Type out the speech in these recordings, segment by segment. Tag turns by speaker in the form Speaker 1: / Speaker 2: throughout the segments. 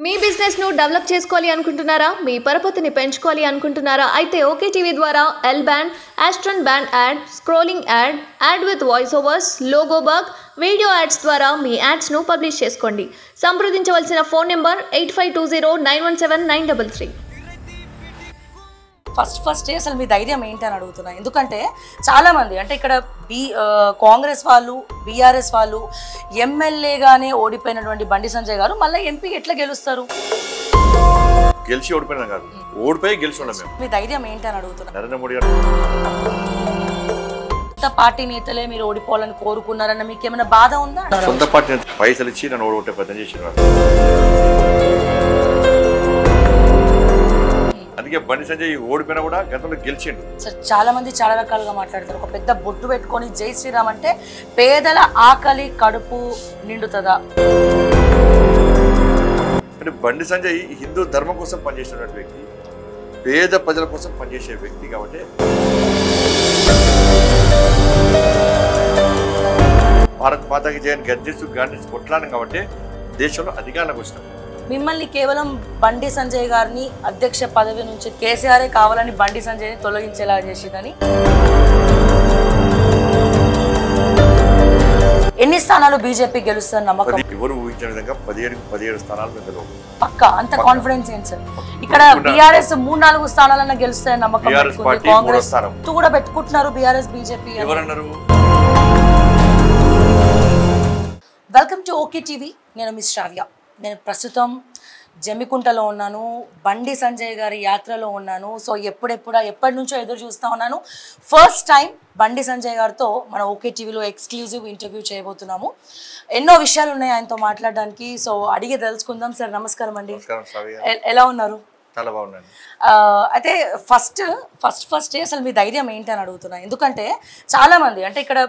Speaker 1: మీ business ను develop చేసుకోవాలి అనుకుంటున్నారా? మీ పరపతిని పెంచుకోవాలి అనుకుంటున్నారా? అయితే ఓకే టీవీ ద్వారా ఎల్ బ్యాండ్, ఆస్ట్రన్ band ad, scrolling ad, ad with voice overs, logo bug, video ads ద్వారా మీ యాడ్స్ ను పబ్లిష్ చేసుకోండి. సంప్రదించవలసిన ఫోన్ నెంబర్ 8520917933.
Speaker 2: ఫస్ట్ అసలు మీ ధైర్యం ఏంటి అని అడుగుతున్నా. ఎందుకంటే చాలామంది అంటే ఇక్కడ కాంగ్రెస్ వాళ్ళు, బీఆర్ఎస్ వాళ్ళు ఎమ్మెల్యేగానే ఓడిపోయినటువంటి బండి సంజయ్ గారు మళ్ళీ ఎంపీ ఎట్లా గెలుస్తారు?
Speaker 3: గెలిచి ఓడిపోయినా కాదు, ఓడిపోయి గెలిచి ఉన్నాం మేము.
Speaker 2: మీ ధైర్యం ఏంటి అని అడుగుతున్నా.
Speaker 3: నరేంద్ర మోడీ గారు
Speaker 2: సొంత పార్టీ నేతలే మీరు ఓడిపోవాలని కోరుకున్నారన్న మీకు ఏమైనా బాధ ఉందా?
Speaker 3: సొంత పార్టీ పైసలు ఇచ్చి నన్ను ఓడగొట్టే ప్రయత్నం చేసిన అందుకే బండి సంజయ్ ఓడిపోయినా కూడా గతంలో గెలిచిండు.
Speaker 2: సార్ చాలా మంది చాలా రకాలుగా మాట్లాడతారు. ఒక పెద్ద బొట్టు పెట్టుకొని జై శ్రీరామ్ అంటే పేదల ఆకలి కడుపు నిండుతుందా?
Speaker 3: అంటే బండి సంజయ్ హిందూ ధర్మం కోసం పనిచేసినటువంటి వ్యక్తి, పేద ప్రజల కోసం పనిచేసే వ్యక్తి కాబట్టి భారత్ మాతాకి జయని గర్జిస్తూ గాంధీ కొట్లాడం కాబట్టి దేశంలో అధికారంలోకి వచ్చినాం.
Speaker 2: మిమ్మల్ని కేవలం బండి సంజయ్ గారిని అధ్యక్ష పదవి నుంచి కేసీఆర్ కావాలని బండి సంజయ్ని తొలగించేలా చేసిందని. ఎన్ని స్థానాలు బీజేపీ గెలుస్తారు నమ్మకం?
Speaker 3: ఎవరు ఊహించిన విధంగా 17 స్థానాలు పెద్దలు
Speaker 2: పక్క అంత కాన్ఫిడెన్స్ ఏంటి సార్? ఇక్కడ బీఆర్ఎస్ 3-4 స్థానాలన్నా గెలుస్తాయని నమ్మకం. కాంగ్రెస్ కూడా పెట్టుకుంటున్నారు బీఆర్ఎస్ బీజేపీ.
Speaker 3: ఎవరన్నారు?
Speaker 2: Welcome to okay TV. నేను మిస్ శ్రావ్య. నేను ప్రస్తుతం జమ్మికుంటలో ఉన్నాను, బండి సంజయ్ గారి యాత్రలో ఉన్నాను. సో ఎప్పటి నుంచో ఎదురు చూస్తూ ఉన్నాను. ఫస్ట్ టైం బండి సంజయ్ గారితో మన ఓకే టీవీలో ఎక్స్క్లూజివ్ ఇంటర్వ్యూ చేయబోతున్నాము. ఎన్నో విషయాలు ఉన్నాయి ఆయనతో మాట్లాడడానికి. సో అడిగి తెలుసుకుందాం. సార్ నమస్కారం అండి, ఎలా ఉన్నారు?
Speaker 3: చాలా బాగున్నాను.
Speaker 2: అయితే ఫస్ట్ అసలు మీ ధైర్యం ఏంటి అని అడుగుతున్నా. ఎందుకంటే చాలామంది అంటే ఇక్కడ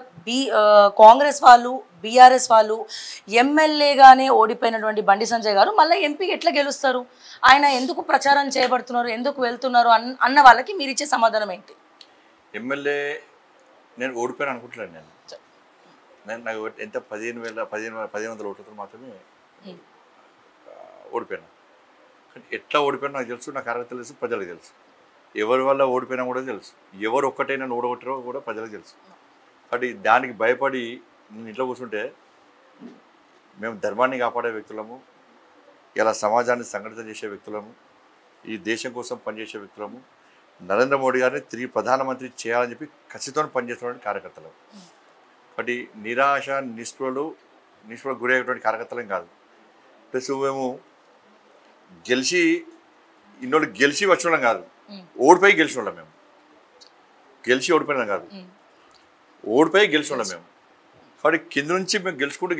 Speaker 2: కాంగ్రెస్ వాళ్ళు, బీఆర్ఎస్ వాళ్ళు ఎమ్మెల్యేగానే ఓడిపోయినటువంటి బండి సంజయ్ గారు మళ్ళీ ఎంపీ ఎట్లా గెలుస్తారు? ఆయన ఎందుకు ప్రచారం చేయబడుతున్నారు, ఎందుకు వెళ్తున్నారు అన్న వాళ్ళకి మీరు ఇచ్చే సమాధానం ఏంటి?
Speaker 3: ఎమ్మెల్యే నేను ఓడిపోయాను అనుకుంటున్నాను. నాకు ఎంత 1500 ఓట్లతో మాత్రమే ఓడిపోయాను. కానీ ఎట్లా ఓడిపోయినా నాకు తెలుసు, నా కార్యకర్తలు తెలుసు, ప్రజలకు తెలుసు. ఎవరి వల్ల ఓడిపోయినా కూడా తెలుసు, ఎవరు ఒక్కటైనా ఓడగొట్టారో కూడా ప్రజలకు తెలుసు. కాబట్టి దానికి భయపడి నేను ఇంట్లో కూర్చుంటే మేము ధర్మాన్ని కాపాడే వ్యక్తులము, ఇలా సమాజాన్ని సంఘటిత చేసే వ్యక్తులము, ఈ దేశం కోసం పనిచేసే వ్యక్తులము, నరేంద్ర మోడీ గారిని తిరిగి ప్రధానమంత్రి చేయాలని చెప్పి ఖచ్చితంగా పనిచేస్తున్నటువంటి కార్యకర్తలు. కాబట్టి నిరాశ నిస్పృహకు గురయ్యేటువంటి కార్యకర్తలం కాదు. ప్లస్ మేము గెలిచి వచ్చినాం కాదు, ఓడిపోయి గెలిచినాం. మేము గెలిచి ఓడిపోయినాం కాదు, ఓడిపోయి గెలిచినాం మేము. కాబట్టి కింద నుంచి మేము గెలుచుకుంటూ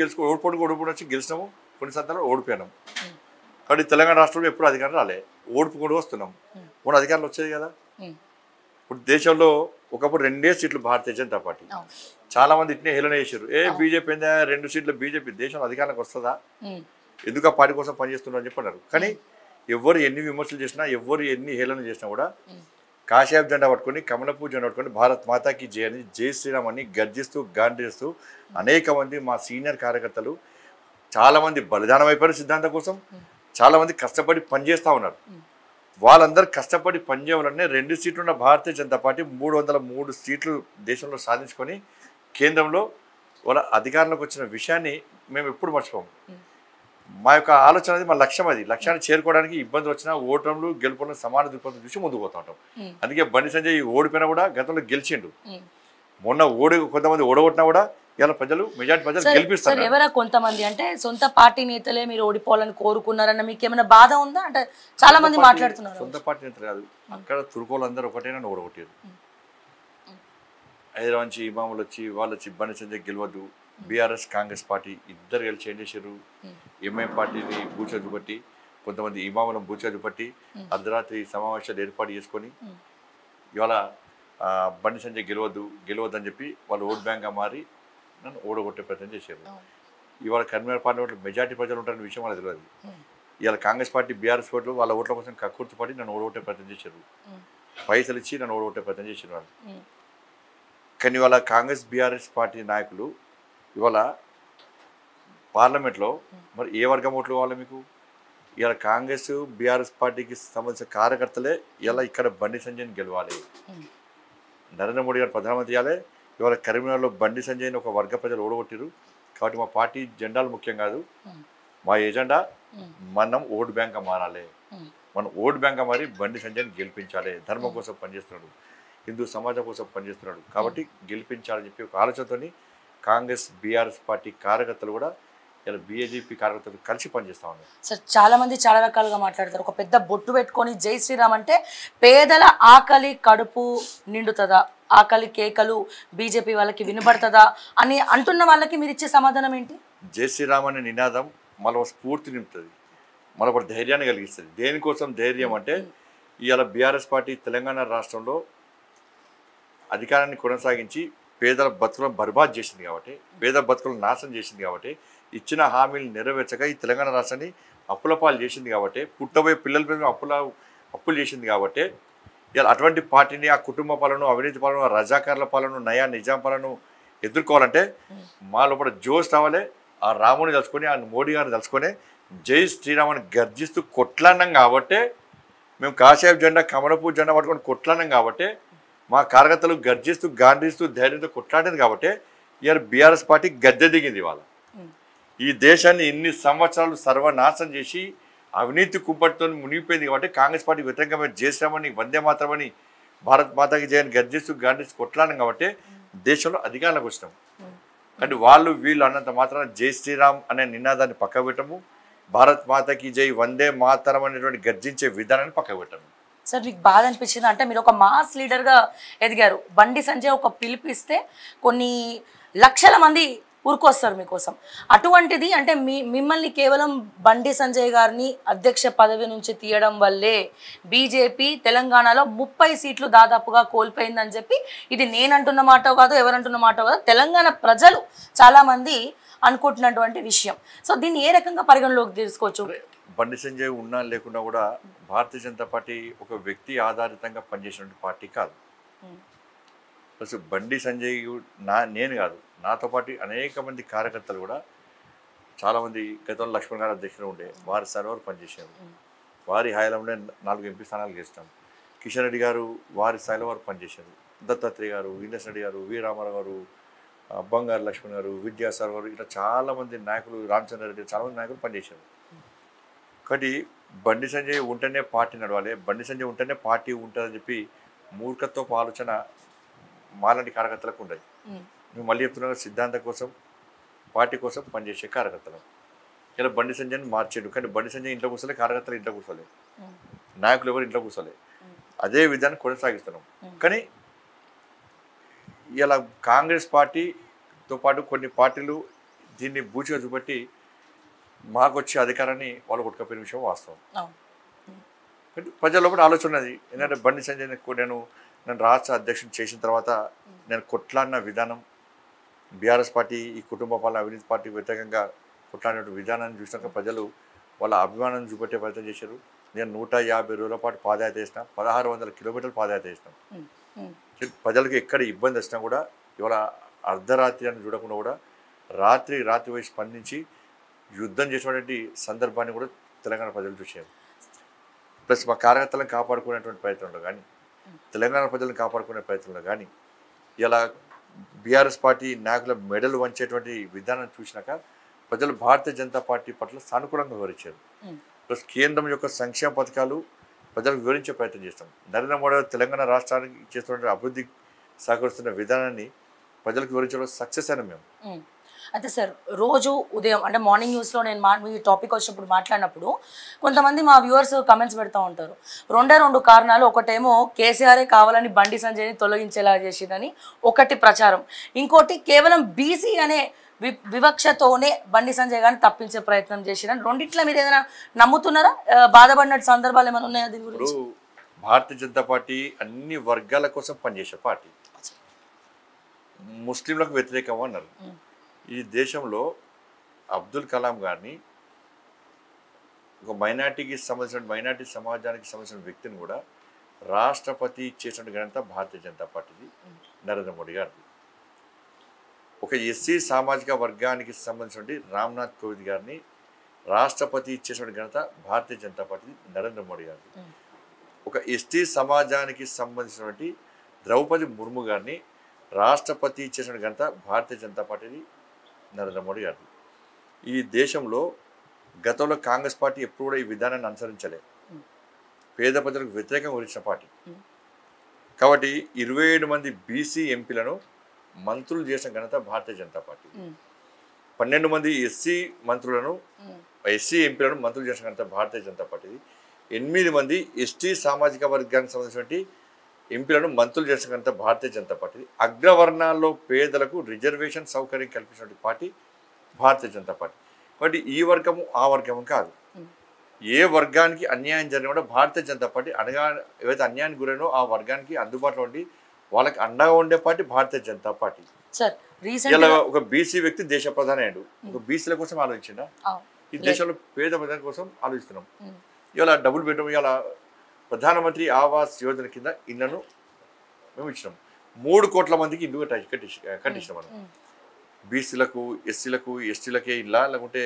Speaker 3: ఓడిపోవడం వచ్చి గెలిచినాము. కొన్ని సందర్భాలు ఓడిపోయినాము. కాబట్టి తెలంగాణ రాష్ట్రంలో ఎప్పుడు అధికారం రాలే, ఓడిపోకుండా వస్తున్నాం. మూడు అధికారులు వచ్చేది కదా. ఇప్పుడు దేశంలో ఒకప్పుడు 2 సీట్లు భారతీయ జనతా పార్టీ. చాలా మంది ఇట్నే హేళన చేశారు, బీజేపీ ఏందా 2 సీట్లు బీజేపీ దేశంలో అధికారానికి వస్తుందా, ఎందుకు ఆ పార్టీ కోసం పనిచేస్తున్నారు అని చెప్పన్నారు. కానీ ఎవరు ఎన్ని విమర్శలు చేసినా, ఎవరు ఎన్ని హేళన చేసినా కూడా కాషాయం జెండా పట్టుకొని, కమలపూ జెండా పట్టుకొని భారత్ మాతాకి జై అని, జై శ్రీరామ్ అని గర్జిస్తూ గాంధీస్తూ అనేక మంది మా సీనియర్ కార్యకర్తలు చాలామంది బలిదానం అయిపోయారు సిద్ధాంతం కోసం. చాలామంది కష్టపడి పనిచేస్తూ ఉన్నారు. వాళ్ళందరూ కష్టపడి పనిచేయాలనే 2 సీట్లు ఉన్న భారతీయ జనతా పార్టీ 303 సీట్లు దేశంలో సాధించుకొని కేంద్రంలో వాళ్ళ అధికారంలోకి వచ్చిన విషయాన్ని మేము ఎప్పుడు మర్చిపోము. మా యొక్క ఆలోచన అది, మా లక్ష్యం అది. లక్ష్యాన్ని చేరుకోవడానికి ఇబ్బందులు వచ్చినా, ఓటములు గెలుపులను సమాన దృక్పథం చూసి ముందుకు పోతూ ఉంటాం. అందుకే బండి సంజయ్ ఓడిపోయినా కూడా గతంలో గెలిచిండు. మొన్న కొంతమంది ఓడగొట్టినా కూడా ఇలా మెజార్టీ ప్రజలు గెలిపిస్తారు.
Speaker 2: ఎవరా కొంతమంది అంటే సొంత పార్టీ నేతలే మీరు ఓడిపోవాలని కోరుకున్నారన్న మీకు ఏమైనా బాధ ఉందా? అంటే చాలా మంది మాట్లాడుతున్నారు.
Speaker 3: సొంత పార్టీ నేతలు కాదు, అక్కడ తుర్కోలందరూ ఒకటైనా ఓడగొట్టారు. హైదరాబాద్ నుంచి ఇమాములు వచ్చి వాళ్ళు వచ్చి బండి సంజయ్ గెలవద్దు, బీఆర్ఎస్ కాంగ్రెస్ పార్టీ ఇద్దరు కలిసి ఏం చేశారు, ఎంఐఎం పార్టీని బూచా చూపట్టి, కొంతమంది ఇమాములను బూచా చూపట్టి అర్ధరాత్రి సమావేశాలు ఏర్పాటు చేసుకొని ఇవాళ బండి సంజయ్ గెలవద్దు అని చెప్పి వాళ్ళు ఓట్ బ్యాంక్గా మారి నన్ను ఓడగొట్టే ప్రయత్నం చేశారు. ఇవాళ కన్వీనర్ పార్టీ మెజార్టీ ప్రజలు ఉంటారనే విషయం వాళ్ళకి తెలియదు. ఇవాళ కాంగ్రెస్ పార్టీ, బీఆర్ఎస్ పార్టీలు వాళ్ళ ఓట్ల కోసం కక్కుర్తిపడి నన్ను ఓడగొట్టే ప్రయత్నం చేశారు. పైసలు ఇచ్చి నన్ను ఓడగొట్టే ప్రయత్నం చేశారు వాళ్ళు. కానీ ఇవాళ కాంగ్రెస్, బీఆర్ఎస్ పార్టీ నాయకులు ఇవాళ పార్లమెంట్లో మరి ఏ వర్గం ఓట్లు కావాలి మీకు? ఇలా కాంగ్రెస్ బీఆర్ఎస్ పార్టీకి సంబంధించిన కార్యకర్తలే ఇలా ఇక్కడ బండి సంజయ్ని గెలవాలి, నరేంద్ర మోడీ గారు ప్రధానమంత్రి చేయాలి. ఇవాళ కరీంనగర్లో బండి సంజయ్ని ఒక వర్గ ప్రజలు ఓడగొట్టారు. కాబట్టి మా పార్టీ జెండాలు ముఖ్యం కాదు, మా ఎజెండా మనం ఓటు బ్యాంక్గా మారాలి. మనం ఓటు బ్యాంక్గా మారి బండి సంజయ్ని గెలిపించాలి. ధర్మం కోసం పనిచేస్తున్నాడు, హిందూ సమాజం కోసం పనిచేస్తున్నాడు, కాబట్టి గెలిపించాలని చెప్పి ఒక ఆలోచనతోని కాంగ్రెస్ బీఆర్ఎస్ పార్టీ కార్యకర్తలు కూడా ఇలా బీజేపీ కార్యకర్తలు కలిసి పనిచేస్తూ ఉన్నారు.
Speaker 2: సార్ చాలా మంది చాలా రకాలుగా మాట్లాడతారు. ఒక పెద్ద బొట్టు పెట్టుకొని జై శ్రీరామ్ అంటే పేదల ఆకలి కడుపు నిండుతుందా, ఆకలి కేకలు బీజేపీ వాళ్ళకి వినబడుతుందా అని అంటున్న వాళ్ళకి మీరు ఇచ్చే సమాధానం ఏంటి?
Speaker 3: జై శ్రీరామ్ అనే నినాదం మళ్ళీ స్ఫూర్తి నింపుతుంది, మళ్ళీ ఒక ధైర్యాన్ని కలిగిస్తుంది. దేనికోసం ధైర్యం అంటే ఇవాళ బీఆర్ఎస్ పార్టీ తెలంగాణ రాష్ట్రంలో అధికారాన్ని కొనసాగించి పేదల బతుకులను బర్బాద్ చేసింది కాబట్టి, పేద బతుకులను నాశనం చేసింది కాబట్టి, ఇచ్చిన హామీలు నెరవేర్చక ఈ తెలంగాణ రాష్ట్రాన్ని అప్పుల పాలు చేసింది కాబట్టి, పుట్టబోయే పిల్లల మీద అప్పులు చేసింది కాబట్టి, ఇలా అటువంటి పార్టీని ఆ కుటుంబ పాలన, అవినీతి పాలన, రజాకారుల పాలన, నయా నిజాం పాలన ఎదుర్కోవాలంటే మా లోపల జోష్ రావాలి. ఆ రాముని తలుచుకొని, ఆ మోడీ గారిని తలుచుకొని జై శ్రీరామని గర్జిస్తూ కొట్లాడినాం కాబట్టి, మేము కాషాయ జెండా కమలపూ జెండా పట్టుకొని కొట్లాడినాం కాబట్టి, మా కార్యకర్తలు గర్జిస్తూ గాంధీస్తూ ధైర్యంతో కొట్లాడింది కాబట్టి ఇవాళ బీఆర్ఎస్ పార్టీ గద్దె దిగింది. వాళ్ళ ఈ దేశాన్ని ఇన్ని సంవత్సరాలు సర్వనాశనం చేసి అవినీతి కుంపటితో మునిగిపోయింది కాబట్టి కాంగ్రెస్ పార్టీ వ్యతిరేకంగా చేసామని, వందే మాత్రమని, భారత్ మాతాకి జయని గర్జిస్తూ గాంధీస్తూ కొట్లాడినాం కాబట్టి దేశంలో అధికారంలోకి వచ్చినాం. అంటే వీళ్ళు అన్నంత మాత్రాన జై శ్రీరామ్ అనే నినాదాన్ని పక్క పెట్టము, భారత్ మాతాకి జై వందే మాతరం అనేటువంటి గర్జించే విధానాన్ని పక్క పెట్టము.
Speaker 2: సార్ మీకు బాధ అనిపించింది అంటే మీరు ఒక మాస్ లీడర్గా ఎదిగారు. బండి సంజయ్ ఒక పిలిపిస్తే కొన్ని లక్షల మంది ఊరుకొస్తారు మీకోసం. అటువంటిది అంటే మిమ్మల్ని కేవలం బండి సంజయ్ గారిని అధ్యక్ష పదవి నుంచి తీయడం వల్లే బీజేపీ తెలంగాణలో 30 సీట్లు దాదాపుగా కోల్పోయిందని చెప్పి, ఇది నేనంటున్న మాట కాదు, ఎవరంటున్న మాట కాదు, తెలంగాణ ప్రజలు చాలామంది అనుకుంటున్నటువంటి విషయం. సో దీన్ని ఏ రకంగా పరిగణలోకి తీసుకోవచ్చు?
Speaker 3: బండి సంజయ్ ఉన్నా లేకున్నా కూడా భారతీయ జనతా పార్టీ ఒక వ్యక్తి ఆధారితంగా పనిచేసినటువంటి పార్టీ కాదు. ప్లస్ బండి సంజయ్ నేను కాదు, నాతో పాటు అనేక మంది కార్యకర్తలు కూడా చాలామంది గతంలో లక్ష్మణ్ గారు అధ్యక్షులు ఉండే వారి సర్వర్ పనిచేశారు. వారి హాయిలోనే 4 ఎంపీ స్థానాలు గెలిచాం. కిషన్ రెడ్డి గారు వారి స్థాయిలో వారు పనిచేశారు. దత్తాత్రేయ గారు, ఇంద్రస్ రెడ్డి గారు, వి రామారావు గారు, బంగారు లక్ష్మణ్ గారు, విద్యాసాగర్ గారు, ఇట్లా చాలామంది నాయకులు, రామచంద్ర రెడ్డి, చాలామంది నాయకులు పనిచేశారు. కాబట్టి బండి సంజయ్ ఉంటేనే పార్టీ నడవాలి, బండి సంజయ్ ఉంటేనే పార్టీ ఉంటుందని చెప్పి మూర్ఖత్వపు ఆలోచన మాలాంటి కార్యకర్తలకు ఉండదు. మేము మళ్ళీ చెప్తున్నాం, సిద్ధాంతం కోసం పార్టీ కోసం పనిచేసే కార్యకర్తలు. ఇలా బండి సంజయ్ని మార్చాడు, కానీ బండి సంజయ్ ఇంట్లో కూర్చోలే, కార్యకర్తలు ఇంట్లో కూర్చోలే, నాయకులు ఎవరు ఇంట్లో కూర్చోలే. అదే విధాన్ని కొనసాగిస్తున్నాం. కానీ ఇలా కాంగ్రెస్ పార్టీతో పాటు కొన్ని పార్టీలు దీన్ని బూచిగా చూపెట్టి మాకు వచ్చే అధికారాన్ని వాళ్ళు కొట్టుకపోయిన విషయం వాస్తవం. ప్రజల లోపల ఆలోచన ఉన్నది. ఎందుకంటే బండి సంజయ్ నేను రాష్ట్ర అధ్యక్షుడు చేసిన తర్వాత నేను కొట్లాడిన విధానం, బీఆర్ఎస్ పార్టీ ఈ కుటుంబ పాలన అవినీతి పార్టీ వ్యతిరేకంగా కొట్లాడిన విధానాన్ని చూసినాక ప్రజలు వాళ్ళ అభిమానం చూపెట్టే ప్రయత్నం చేశారు. నేను 150 రోజుల పాటు పాదయాత్ర చేసిన, 1600 కిలోమీటర్లు పాదయాత్ర చేసినాం. ప్రజలకు ఎక్కడ ఇబ్బంది వచ్చినా కూడా ఇవాళ అర్ధరాత్రి అని చూడకుండా కూడా రాత్రి పోయి స్పందించి యుద్ధం చేసినటువంటి సందర్భాన్ని కూడా తెలంగాణ ప్రజలు చూశారు. ప్లస్ మా కార్యకర్తలను కాపాడుకునేటువంటి ప్రయత్నంలో కానీ, తెలంగాణ ప్రజలను కాపాడుకునే ప్రయత్నంలో కానీ, ఇలా బీఆర్ఎస్ పార్టీ నాయకుల మెడలు వంచేటువంటి విధానం చూసినాక ప్రజలు భారతీయ జనతా పార్టీ పట్ల సానుకూలంగా వివరించారు. ప్లస్ కేంద్రం యొక్క సంక్షేమ పథకాలు ప్రజలకు వివరించే ప్రయత్నం చేస్తాం. నరేంద్ర మోడీ తెలంగాణ రాష్ట్రానికి చేస్తున్న అభివృద్ధి సహకరిస్తున్న విధానాన్ని ప్రజలకు వివరించడం సక్సెస్ అయినా మేము.
Speaker 2: అయితే సార్ రోజు ఉదయం అంటే మార్నింగ్ న్యూస్లో నేను మీ టాపిక్ వచ్చినప్పుడు మాట్లాడినప్పుడు కొంతమంది మా వ్యూవర్స్ కమెంట్స్ పెడతా ఉంటారు. 2 కారణాలు. ఒకటేమో కేసీఆరే కావాలని బండి సంజయ్ని తొలగించేలా చేసిందని ఒకటి ప్రచారం, ఇంకోటి కేవలం బీసీ అనే వివక్షతోనే బండి సంజయ్ గారిని తప్పించే ప్రయత్నం చేసిరని. రెండిట్లో మీరు ఏదైనా నమ్ముతున్నారా? బాధపడిన సందర్భాలు ఏమైనా ఉన్నాయా దీని గురించి?
Speaker 3: భారతీయ జనతా పార్టీ అన్ని వర్గాల కోసం పనిచేసే పార్టీ. ముస్లింలకు వ్యతిరేకం అన్నారు. ఈ దేశంలో అబ్దుల్ కలాం గారిని, ఒక మైనార్టీకి సంబంధించిన మైనార్టీ సమాజానికి సంబంధించిన వ్యక్తిని కూడా రాష్ట్రపతి చేసిన ఘనత భారతీయ జనతా పార్టీది, నరేంద్ర మోడీ గారిది. ఒక ఎస్సీ సామాజిక వర్గానికి సంబంధించిన రామ్నాథ్ కోవింద్ గారిని రాష్ట్రపతి ఇచ్చేటువంటి ఘనత భారతీయ జనతా పార్టీ నరేంద్ర మోడీ గారు. ఒక ఎస్టీ సమాజానికి సంబంధించినటువంటి ద్రౌపది ముర్ము గారిని రాష్ట్రపతి ఇచ్చేటువంటి ఘనత భారతీయ జనతా పార్టీది నరేంద్ర మోడీ గారు. ఈ దేశంలో గతంలో కాంగ్రెస్ పార్టీ ఎప్పుడు కూడా ఈ విధానాన్ని అనుసరించలేదు. పేద ప్రజలకు వ్యతిరేకంగా గురించిన పార్టీ కాబట్టి 27 మంది బీసీ ఎంపీలను మంత్రులు చేసిన ఘనత భారతీయ జనతా పార్టీ. 12 మంది ఎస్సీ ఎంపీలను మంత్రులు చేసిన ఘనత భారతీయ జనతా పార్టీది. 8 మంది ఎస్టీ సామాజిక వర్గానికి సంబంధించినటువంటి ఎంపీలను మంత్రులు చేసిన ఘనత భారతీయ జనతా పార్టీది. అగ్రవర్ణాల్లో పేదలకు రిజర్వేషన్ సౌకర్యం కల్పించినటువంటి పార్టీ భారతీయ జనతా పార్టీ. కాబట్టి ఈ వర్గము ఆ వర్గము కాదు, ఏ వర్గానికి అన్యాయం జరిగినా కూడా భారతీయ జనతా పార్టీ ఏవైతే అన్యాయానికి గురైనో ఆ వర్గానికి అందుబాటులో ఉండి వాళ్ళకి అండగా ఉండే పార్టీ భారతీయ జనతా పార్టీ. ఇలా ఒక బీసీ వ్యక్తి దేశ ప్రధాని అయ్యాడు, ఒక బీసీల కోసం ఆలోచించిందా? ఈ దేశంలో పేద ప్రజల కోసం ఆలోచిస్తున్నాం. ఇలా డబుల్ బెడ్రూమ్, ఇలా ప్రధానమంత్రి ఆవాస్ యోజన కింద ఇళ్లను మేము ఇచ్చినాం. 3 కోట్ల మందికి ఇల్లు కట్టించినాం మనం. బీసీలకు, ఎస్సీలకు, ఎస్టీలకే ఇల్లా, లేకుంటే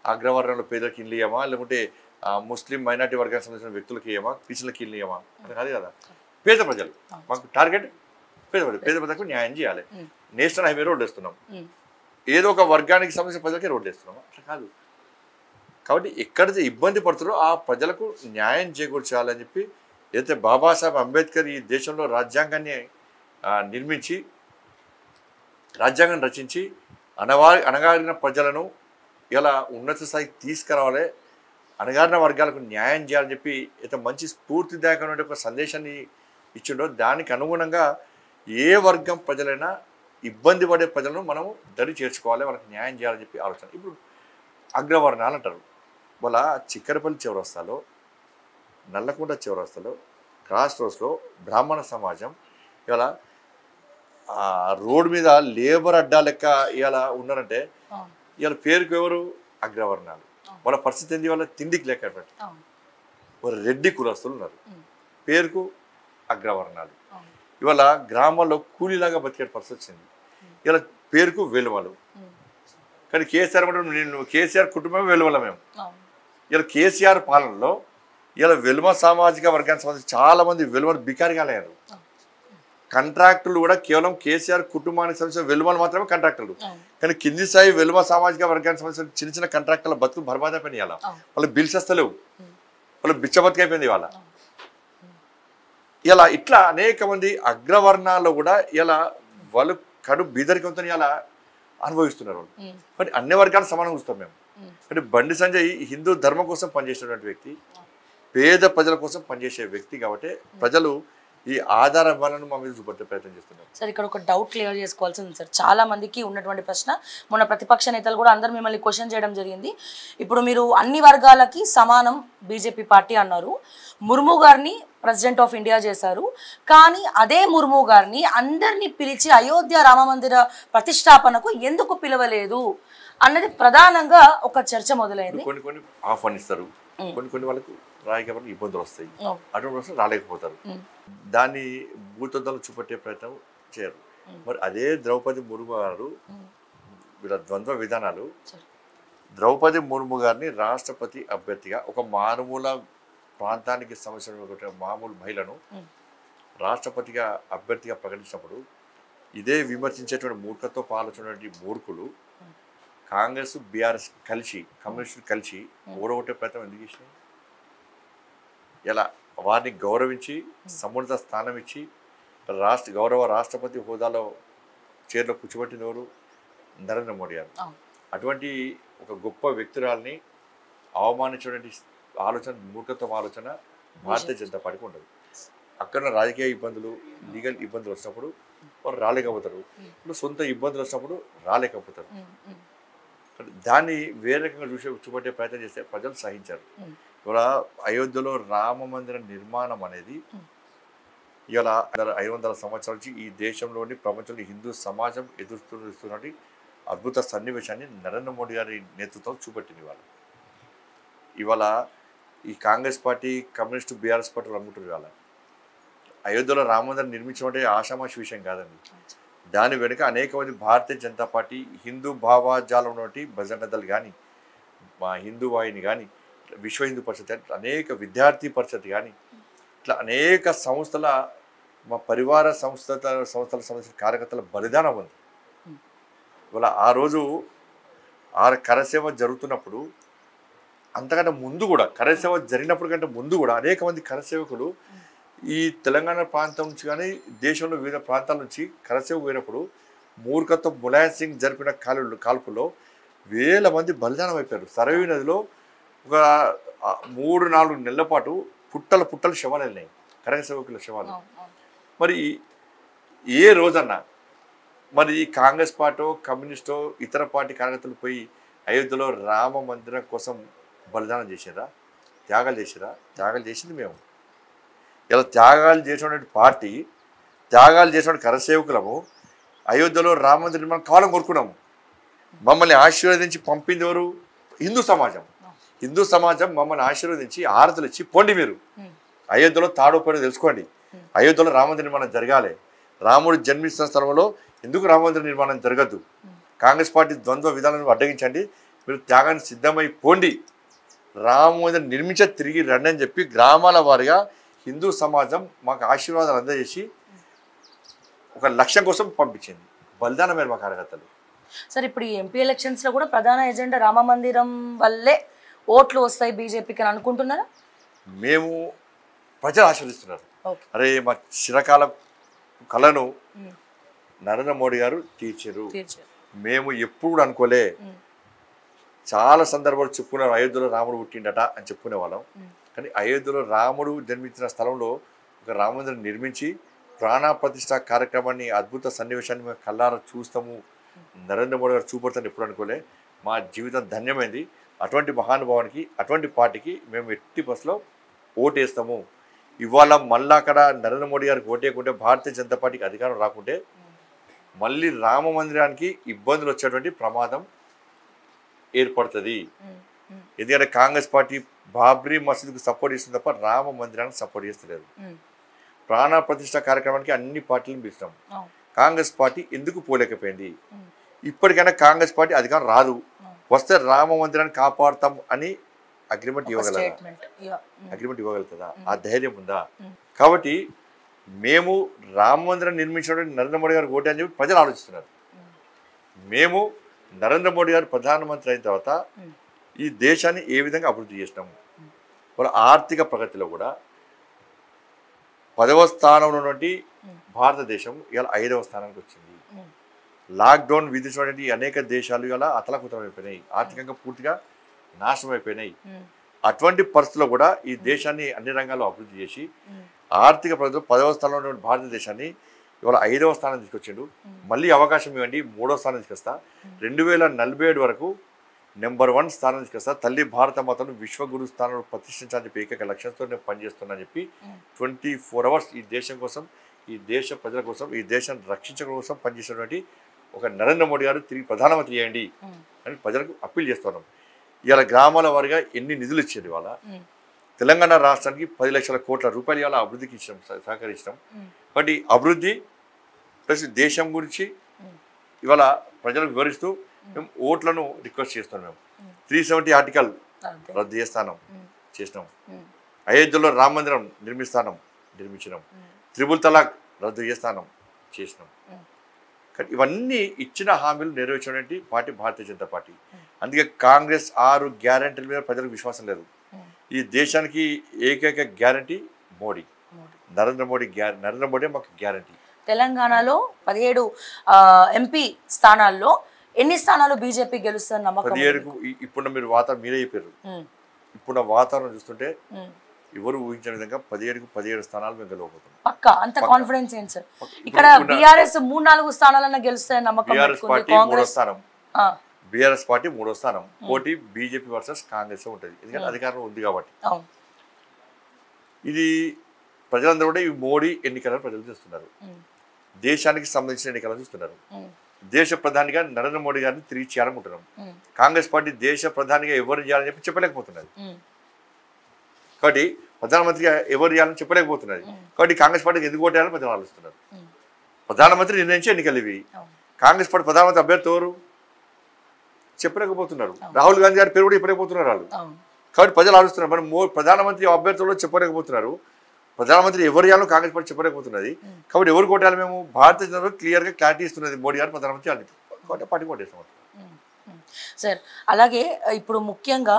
Speaker 3: అగ్రవర్ణంలో పేదలకు ఇల్లు ఇయ్యమా, లేకుంటే ముస్లిం మైనార్టీ వర్గానికి సంబంధించిన వ్యక్తులకి ఇయ్యమా, బీసీలకి ఇల్లు ఇయ్యమా? అది కాదు కదా. పేద ప్రజలు మాకు టార్గెట్, పేద ప్రజలకు న్యాయం చేయాలి. నేషనల్ హైవే రోడ్డు వేస్తున్నాం, ఏదో ఒక వర్గానికి సంబంధించిన ప్రజలకే రోడ్డు వేస్తున్నాం, అట్లా కాదు. కాబట్టి ఎక్కడైతే ఇబ్బంది పడుతుందో ఆ ప్రజలకు న్యాయం చేకూర్చాలని చెప్పి ఏదైతే బాబాసాహెబ్ అంబేద్కర్ ఈ దేశంలో రాజ్యాంగాన్ని నిర్మించి రాజ్యాంగం రచించి అణగారిన ప్రజలను ఇలా ఉన్నత స్థాయికి తీసుకురావాలి, అణగారిన వర్గాలకు న్యాయం చేయాలని చెప్పి అయితే మంచి స్ఫూర్తిదాయకమైన ఒక సందేశాన్ని ఇచ్చిండో దానికి అనుగుణంగా ఏ వర్గం ప్రజలైనా ఇబ్బంది పడే ప్రజలను మనము దరి చేర్చుకోవాలి, వాళ్ళకి న్యాయం చేయాలని చెప్పి ఆలోచన. ఇప్పుడు అగ్రవర్ణాలు అంటారు, వాళ్ళ చిక్కరపల్లి చౌరస్తాలో, నల్లకుంట చౌరస్తాలో, క్రాస్ రోడ్స్లో బ్రాహ్మణ సమాజం ఇలా రోడ్ మీద లేబర్ అడ్డా లెక్క ఇలా ఉన్నారంటే ఇవాళ పేరుకు ఎవరు? అగ్రవర్ణాలు. వాళ్ళ పరిస్థితి ఏంది? వాళ్ళ తిండికి లేక వాళ్ళ రెడ్డి కులస్తులు ఉన్నారు, పేరుకు అగ్రవర్ణాలు. ఇవాళ గ్రామాల్లో కూలీలాగా బతికే పరిస్థితి వచ్చింది, ఇలా పేరుకు వెలువలు. కానీ కేసీఆర్ కూడా నేను కేసీఆర్ కుటుంబమే వెలువల. మేము ఇలా కేసీఆర్ పాలనలో ఇలా వెలుమ సామాజిక వర్గానికి సంబంధించి చాలా మంది వెలువలు బికారిగా లేరు. కాంట్రాక్టులు కూడా కేవలం కేసీఆర్ కుటుంబానికి సంబంధించిన వెలుమలు మాత్రమే కాంట్రాక్టులు. కానీ కింది స్థాయి వెలుమ సామాజిక వర్గానికి సంబంధించిన చిన్న చిన్న కాంట్రాక్టుల బతుకు బర్బాద్ అయిపోయింది. ఇలా వాళ్ళు బిల్స్ వస్తలేవు, వాళ్ళు బిచ్చ బతుకైపోయింది వాళ్ళ. ఇలా ఇట్లా అనేక మంది అగ్రవర్ణాల్లో కూడా ఇలా వాళ్ళు కడు బీదరికంతో ఇలా అనుభవిస్తున్నారు వాళ్ళు. బట్ అన్ని వర్గాలు సమానంగా చూస్తాం మేము. అంటే బండి సంజయ్ హిందూ ధర్మం కోసం పనిచేసినటువంటి వ్యక్తి, పేద ప్రజల కోసం పనిచేసే వ్యక్తి. కాబట్టి ప్రజలు ఈ ఆధార బలను మా మీద చూపెట్టే ప్రయత్నం చేస్తున్నారు.
Speaker 2: సార్ ఇక్కడ ఒక డౌట్ క్లియర్ చేసుకోవాల్సి ఉంది సార్. చాలా మందికి ఉన్నటువంటి ప్రశ్న, మొన్న ప్రతిపక్ష నేతలు కూడా అందరు మిమ్మల్ని క్వశ్చన్ చేయడం జరిగింది. ఇప్పుడు మీరు అన్ని వర్గాలకి సమానం బీజేపీ పార్టీ అన్నారు, ముర్ము గారిని ప్రెసిడెంట్ ఆఫ్ ఇండియా చేశారు. కానీ అదే ముర్ము గారిని అందరినీ పిలిచి అయోధ్య రామ మందిర ప్రతిష్టాపనకు ఎందుకు పిలవలేదు అన్నది ప్రధానంగా ఒక చర్చ మొదలైంది.
Speaker 3: కొన్ని ఆహ్వానిస్తారు, కొన్ని వాళ్ళకు రాయకపోతే ఇబ్బందులు వస్తాయి, అటువంటి వస్తే రాలేకపోతారు. దాన్ని భూతద్దంలో చూపెట్టే ప్రయత్నం చేయరు. మరి అదే ద్రౌపది ముర్ము గారు వీళ్ళ ద్వంద్వ విధానాలు, ద్రౌపది ముర్ము గారిని రాష్ట్రపతి అభ్యర్థిగా ఒక మారుమూల ప్రాంతానికి సంబంధించిన మామూలు మహిళను రాష్ట్రపతిగా అభ్యర్థిగా ప్రకటించినప్పుడు ఇదే విమర్శించేటువంటి మూర్ఖత్వ పాల్గొన్నటువంటి మూర్ఖులు కాంగ్రెస్ బీఆర్ఎస్ కలిసి, కమ్యూనిస్టులు కలిసి ఓడగొట్టే ప్రయత్నం ఎందుకు చేసినాయి? ఇలా వారిని గౌరవించి సమున్నత స్థానం ఇచ్చి గౌరవ రాష్ట్రపతి హోదాలో చైర్లో కూర్చోబెట్టిన ఎవరు? నరేంద్ర మోడీ గారు. అటువంటి ఒక గొప్ప వ్యక్తురాల్ని అవమానించేటువంటి ఆలోచన, మూర్ఖత్వం ఆలోచన భారతీయ జనతా పార్టీకి ఉండదు. అక్కడ రాజకీయ ఇబ్బందులు, లీగల్ ఇబ్బందులు వచ్చినప్పుడు వారు రాలేకపోతారు, ఇప్పుడు సొంత ఇబ్బందులు వచ్చినప్పుడు రాలేకపోతారు. దాన్ని వేరే రకంగా చూపెట్టే ప్రయత్నం చేస్తే ప్రజలు సహించారు. ఇవాళ అయోధ్యలో రామ మందిర నిర్మాణం అనేది ఇవాళ 500 సంవత్సరాల నుంచి ఈ దేశంలోని ప్రపంచంలో హిందూ సమాజం ఎదుర్కొస్తున్నటువంటి అద్భుత సన్నివేశాన్ని నరేంద్ర మోడీ గారి నేతృత్వం చూపెట్టింది. ఇవాళ ఈ కాంగ్రెస్ పార్టీ, కమ్యూనిస్టు, బీఆర్ఎస్ పార్టీలు అనుకుంటున్నారు ఇవాళ అయోధ్యలో రామ మందిరం నిర్మించడం ఆషామాషి విషయం కాదండి. దాని వెనుక అనేక మంది భారతీయ జనతా పార్టీ, హిందూ భావజాలం ఉన్నటువంటి బజరంగ దళ్ కానీ, మా హిందూ వాహిని కానీ విశ్వ హిందూ పరిషత్ కానీ అనేక విద్యార్థి పరిషత్ కానీ ఇట్లా అనేక సంస్థల మా పరివార సంస్థల సంబంధించిన కార్యకర్తల బలిదానం ఉంది. ఇవాళ ఆ రోజు ఆ కరసేవ జరుగుతున్నప్పుడు అంతకంటే ముందు కూడా కరసేవ జరిగినప్పుడు కంటే ముందు కూడా అనేక మంది కరసేవకులు ఈ తెలంగాణ ప్రాంతం నుంచి కానీ దేశంలో వివిధ ప్రాంతాల నుంచి కరసేవ పోయినప్పుడు మూర్ఖత్వం ములాయం సింగ్ జరిపిన కాల్పుల్లో వేల మంది బలిదానం అయిపోయారు. సరయూ నదిలో ఒక 3-4 నెలల పాటు పుట్టలు శవాలు వెళ్ళినాయి, కరసేవకుల శవాలు. మరి ఏ రోజన్నా మరి కాంగ్రెస్ పార్టీ కమ్యూనిస్టో ఇతర పార్టీ కార్యకర్తలు పోయి అయోధ్యలో రామ మందిరం కోసం బలిదానం చేసారా, త్యాగాలు చేసారా? త్యాగాలు చేసింది మేము. ఇలా త్యాగాలు చేసినటువంటి పార్టీ, త్యాగాలు చేసినటువంటి కరసేవకులము అయోధ్యలో రామ మందిర నిర్మాణం కావాలని కోరుకున్నాము. మమ్మల్ని ఆశీర్వదించి పంపింది ఎవరు? హిందూ సమాజం. హిందూ సమాజం మమ్మల్ని ఆశీర్వదించి ఆరతులు ఇచ్చి పోండి మీరు అయోధ్యలో తాడోపేడో తెలుసుకోండి, అయోధ్యలో రామ మందిర నిర్మాణం జరగాలి. రాముడు జన్మిస్తున్న స్థలంలో ఎందుకు రామ మందిర నిర్మాణం జరగద్దు? కాంగ్రెస్ పార్టీ ద్వంద్వ విధానాలను అడ్డగించండి, మీరు త్యాగాన్ని సిద్ధమై పోండి, రామ మందిరం నిర్మించే తిరిగి రండి అని చెప్పి గ్రామాల వారిగా హిందూ సమాజం మాకు ఆశీర్వాదాలు అందజేసి ఒక లక్ష్యం కోసం పంపించింది. బలిదానమే మా కార్యకర్తలు.
Speaker 2: సార్, ఇప్పుడు ఈ ఎంపీ ఎలక్షన్స్లో కూడా ప్రధాన ఎజెండా రామ మందిరం వల్లే ఓట్లు వస్తాయి బీజేపీకి అని అనుకుంటున్నారా?
Speaker 3: మేము ప్రజలు ఆశీర్వదిస్తున్నారు. అరే మా చిరకాల కళను నరేంద్ర మోడీ గారు తీర్చారు. మేము ఎప్పుడు అనుకోలే. చాలా సందర్భాలు చెప్పుకున్నారు అయోధ్యలో రాముడు పుట్టిండట అని చెప్పుకునే వాళ్ళం. కానీ అయోధ్యలో రాముడు జన్మించిన స్థలంలో ఒక రామ మందిరం నిర్మించి ప్రాణ ప్రతిష్ఠ కార్యక్రమాన్ని అద్భుత సన్నివేశాన్ని మేము కళ్ళారా చూస్తాము, నరేంద్ర మోడీ గారు చూపడతాను ఎప్పుడు అనుకోలే. మా జీవితం ధన్యమైంది. అటువంటి మహానుభావానికి అటువంటి పార్టీకి మేము ఎట్టి బస్సులో ఓటేస్తాము. ఇవాళ మళ్ళీ అక్కడ నరేంద్ర మోడీ గారికి ఓటేయకుంటే భారతీయ జనతా పార్టీకి అధికారం రాకుంటే మళ్ళీ రామ మందిరానికి ఇబ్బందులు వచ్చేటువంటి ప్రమాదం ఏర్పడుతుంది. ఎందుకంటే కాంగ్రెస్ పార్టీ బాబ్రీ మసీదుకు సపోర్ట్ చేస్తుంది తప్ప రామ మందిరానికి సపోర్ట్ చేస్తలేదు. ప్రాణ ప్రతిష్ఠ కార్యక్రమానికి అన్ని పార్టీలను పిలుస్తాం. కాంగ్రెస్ పార్టీ ఎందుకు పోలేకపోయింది? ఇప్పటికైనా కాంగ్రెస్ పార్టీ అధికారం రాదు, వస్తే రామ మందిరాన్ని కాపాడుతాం అని అగ్రిమెంట్ ఇవ్వగలుగుతుందా? ఆ ధైర్యం ఉందా? కాబట్టి మేము రామ మందిరం నిర్మించడానికి నరేంద్ర మోడీ గారు ఓటే అని చెప్పి ప్రజలు ఆలోచిస్తున్నారు. మేము నరేంద్ర మోడీ గారు ప్రధానమంత్రి అయిన తర్వాత ఈ దేశాన్ని ఏ విధంగా అభివృద్ధి చేసినాము, వాళ్ళ ఆర్థిక ప్రగతిలో కూడా 10వ స్థానంలో ఉన్నటువంటి భారతదేశం ఇలా 5వ స్థానానికి వచ్చింది. లాక్డౌన్ విధించినటువంటి అనేక దేశాలు ఇలా అతలకుతలం అయిపోయినాయి, ఆర్థికంగా పూర్తిగా నాశనం అయిపోయినాయి. అటువంటి పరిస్థితుల్లో కూడా ఈ దేశాన్ని అన్ని రంగాల్లో అభివృద్ధి చేసి ఆర్థిక ప్రగతిలో 10వ స్థానంలో ఉన్నటువంటి భారతదేశాన్ని ఇవాళ 5వ స్థానం తీసుకొచ్చిండు. మళ్ళీ అవకాశం ఇవ్వండి, 3వ స్థానం తీసుకొస్తా, 2047 వరకు నెంబర్ 1 స్థానం తీసుకొస్తా, తల్లి భారత మాతను విశ్వగురు స్థానంలో ప్రతిష్ఠించాలని చెప్పి ఏకైక లక్ష్యంతో నేను పనిచేస్తున్నా అని చెప్పి 24 hours ఈ దేశం కోసం, ఈ దేశ ప్రజల కోసం, ఈ దేశాన్ని రక్షించడం కోసం పనిచేసినటువంటి ఒక నరేంద్ర మోడీ గారు తిరిగి ప్రధానమంత్రి చేయండి అని ప్రజలకు అప్పీల్ చేస్తున్నాం. ఇవాళ గ్రామాల వారిగా ఎన్ని నిధులు ఇచ్చేది, ఇవాళ తెలంగాణ రాష్ట్రానికి 10 లక్షల కోట్ల రూపాయలు ఇవాళ అభివృద్ధికి ఇచ్చినాం, సహకరించినాం. కాబట్టి అభివృద్ధి ప్లస్ దేశం గురించి ఇవాళ ప్రజలకు వివరిస్తూ మేము ఓట్లను రిక్వెస్ట్ చేస్తున్నాం. 370 ఆర్టికల్ రద్దు చేస్తానం, చేసినాం. అయోధ్యలో రామ మందిరం నిర్మించినాం. త్రిపుల్ తలాక్ రద్దు చేస్తానం, చేసినాం. కానీ ఇవన్నీ ఇచ్చిన హామీలు నెరవేర్చినటువంటి పార్టీ భారతీయ జనతా పార్టీ. అందుకే కాంగ్రెస్ 6 గ్యారంటీల మీద ప్రజలకు విశ్వాసం లేదు. ఈ దేశానికి ఏకైక గ్యారంటీ మోడీ, నరేంద్ర మోడీ మాకు గ్యారంటీ.
Speaker 2: తెలంగాణలో 17 ఎంపీ స్థానాల్లో ఎన్ని స్థానాలు బీజేపీ గెలుస్తుంది నమ్మకం?
Speaker 3: 17కు ఇప్పుడు మీరు వాతావరణం మీరే చెప్పారు. ఇప్పుడు వాతావరణం చూస్తుంటే ఎవరు ఊహించిన విధంగా 17కు 17 స్థానాలు మేము గెలవబోతున్నాం.
Speaker 2: పక్కా అంత కాన్ఫిడెన్స్ ఏంటి సార్? ఇక్కడ బీఆర్ఎస్ 3-4 స్థానాలన్నా గెలుస్తాయని నమ్మకం.
Speaker 3: బీఆర్ఎస్ పార్టీ 3వ స్థానం, బీఆర్ఎస్ పార్టీ 3వ స్థానం. పోటీ బీజేపీ వర్సెస్ కాంగ్రెస్ ఉంటుంది, ఎందుకంటే అధికారం ఉంది కాబట్టి. ఇది ప్రజలందరూ కూడా ఈ మోడీ ఎన్నికలను ప్రజలు చూస్తున్నారు, దేశానికి సంబంధించిన ఎన్నికలను చూస్తున్నారు. దేశ ప్రధానిగా నరేంద్ర మోడీ గారిని తిరిగి చేయాలనుకుంటున్నాం. కాంగ్రెస్ పార్టీ దేశ ప్రధానిగా ఎవరు చేయాలని చెప్పి చెప్పలేకపోతున్నది. కాబట్టి ప్రధానమంత్రిగా ఎవరు చేయాలని చెప్పలేకపోతున్నది. కాబట్టి కాంగ్రెస్ పార్టీకి ఎందుకు ఓటేయాలని ప్రజలు ఆలోచిస్తున్నారు. ప్రధానమంత్రి నిర్ణయించే ఎన్నికలు ఇవి. కాంగ్రెస్ పార్టీ ప్రధానమంత్రి అభ్యర్థి ఎవరు? చెప్పలేకపోతున్నారు. రాహుల్ గాంధీ గారి పేరు కూడా చెప్పలేకపోతున్నారు వాళ్ళు.
Speaker 2: అవును.
Speaker 3: కాబట్టి ప్రజలు ఆలోచిస్తున్నారు. మనం ప్రధానమంత్రి అభ్యర్థులు చెప్పలేకపోతున్నారు. ప్రధానమంత్రి ఎవరు చేయాలో కాంగ్రెస్ పార్టీ చెప్పలేకపోతున్నది. కాబట్టి ఎవరు కొట్టాలి? మేము భారతీయ జనతా పార్టీ క్లియర్గా క్లారిటీ ఇస్తున్నది, మోడీ గారు ప్రధానమంత్రి అని. కాబట్టి పార్టీ కొట్టేస్తాం.
Speaker 2: సార్ అలాగే ఇప్పుడు ముఖ్యంగా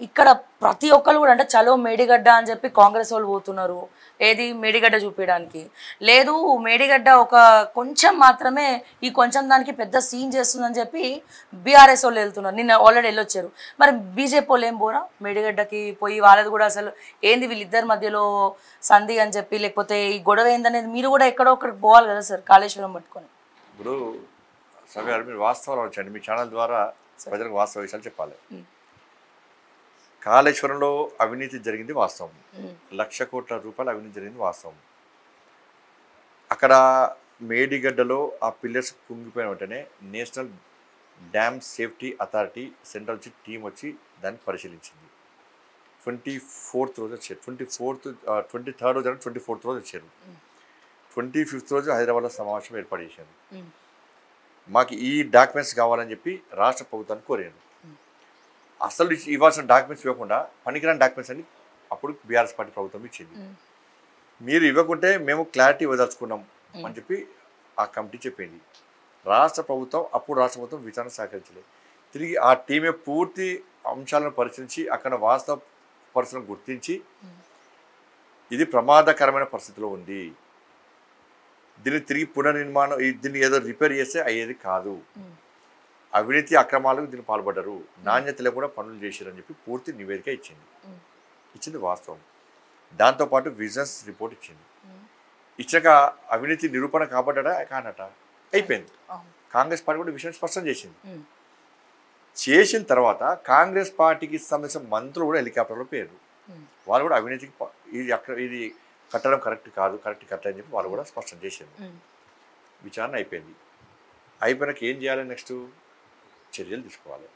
Speaker 2: ఇక్కడ ప్రతి ఒక్కరు కూడా అంటే చలో మేడిగడ్డ అని చెప్పి కాంగ్రెస్ వాళ్ళు పోతున్నారు. ఏది మేడిగడ్డ చూపించడానికి లేదు, మేడిగడ్డ ఒక కొంచెం మాత్రమే, ఈ కొంచెం దానికి పెద్ద సీన్ చేస్తుందని చెప్పి బీఆర్ఎస్ వాళ్ళు వెళ్తున్నారు. నిన్న ఆల్రెడీ వెళ్ళొచ్చారు. మరి బీజేపీ వాళ్ళు ఏం పోరా మేడిగడ్డకి పోయి? వాళ్ళది కూడా అసలు ఏంది వీళ్ళిద్దరి మధ్యలో సంధి అని చెప్పి, లేకపోతే ఈ గొడవ ఏందనేది మీరు కూడా ఎక్కడో ఒకరికి పోవాలి కదా సార్, కాళేశ్వరం పట్టుకొని.
Speaker 3: ఇప్పుడు సభ్యులు మీరు వాస్తవాలు వచ్చండి, మీ ఛానల్ ద్వారా ప్రజలకు వాస్తవ విషయాలు చెప్పాలి. కాళేశ్వరంలో అవినీతి జరిగింది వాస్తవం, 1,00,000 కోట్ల రూపాయలు అవినీతి జరిగింది వాస్తవం. అక్కడ మేడిగడ్డలో ఆ పిల్లర్స్ కుంగిపోయిన వెంటనే national dam safety authority central team వచ్చి దాన్ని పరిశీలించింది. 24th రోజు వచ్చారు, 23rd రోజు 24th రోజు వచ్చారు. 25th రోజు హైదరాబాద్లో సమావేశం ఏర్పాటు చేశారు. మాకు ఈ డాక్యుమెంట్స్ కావాలని చెప్పి రాష్ట్ర ప్రభుత్వాన్ని కోరారు. అసలు ఇవ్వాల్సిన డాక్యుమెంట్స్ ఇవ్వకుండా పనికిరాని డాక్యుమెంట్స్ అని అప్పుడు బీఆర్ఎస్ పార్టీ ప్రభుత్వం ఇచ్చింది. మీరు ఇవ్వకుంటే మేము క్లారిటీ ఇవ్వదలుచుకున్నాం అని చెప్పి ఆ కమిటీ చెప్పింది. రాష్ట్ర ప్రభుత్వం విచారణ సహకరించలేదు. తిరిగి ఆ టీమే పూర్తి అంశాలను పరిశీలించి అక్కడ వాస్తవ పరిస్థితులను గుర్తించి ఇది ప్రమాదకరమైన పరిస్థితిలో ఉంది, దీన్ని తిరిగి పునర్నిర్మాణం, దీన్ని ఏదో రిపేర్ చేస్తే అయ్యేది కాదు, అవినీతి అక్రమాలకు దీన్ని పాల్పడ్డారు, నాణ్యత లేకుండా పనులు చేశారని చెప్పి పూర్తి నివేదిక ఇచ్చింది వాస్తవం. దాంతోపాటు విజిలెన్స్ రిపోర్ట్ ఇచ్చింది. ఇచ్చాక అవినీతి నిరూపణ కాబడ్డా కానట అయిపోయింది. కాంగ్రెస్ పార్టీ కూడా విషయం స్పష్టం చేసింది. చేసిన తర్వాత కాంగ్రెస్ పార్టీకి సంబంధించిన మంత్రులు కూడా హెలికాప్టర్లో పేరు, వాళ్ళు కూడా అవినీతికి ఇది కట్టడం కరెక్ట్ కాదు, కరెక్ట్ అని చెప్పి వాళ్ళు కూడా స్పష్టం చేసింది. విచారణ అయిపోయినాక ఏం చేయాలి? నెక్స్ట్ చర్యలు తీసుకోవాలి.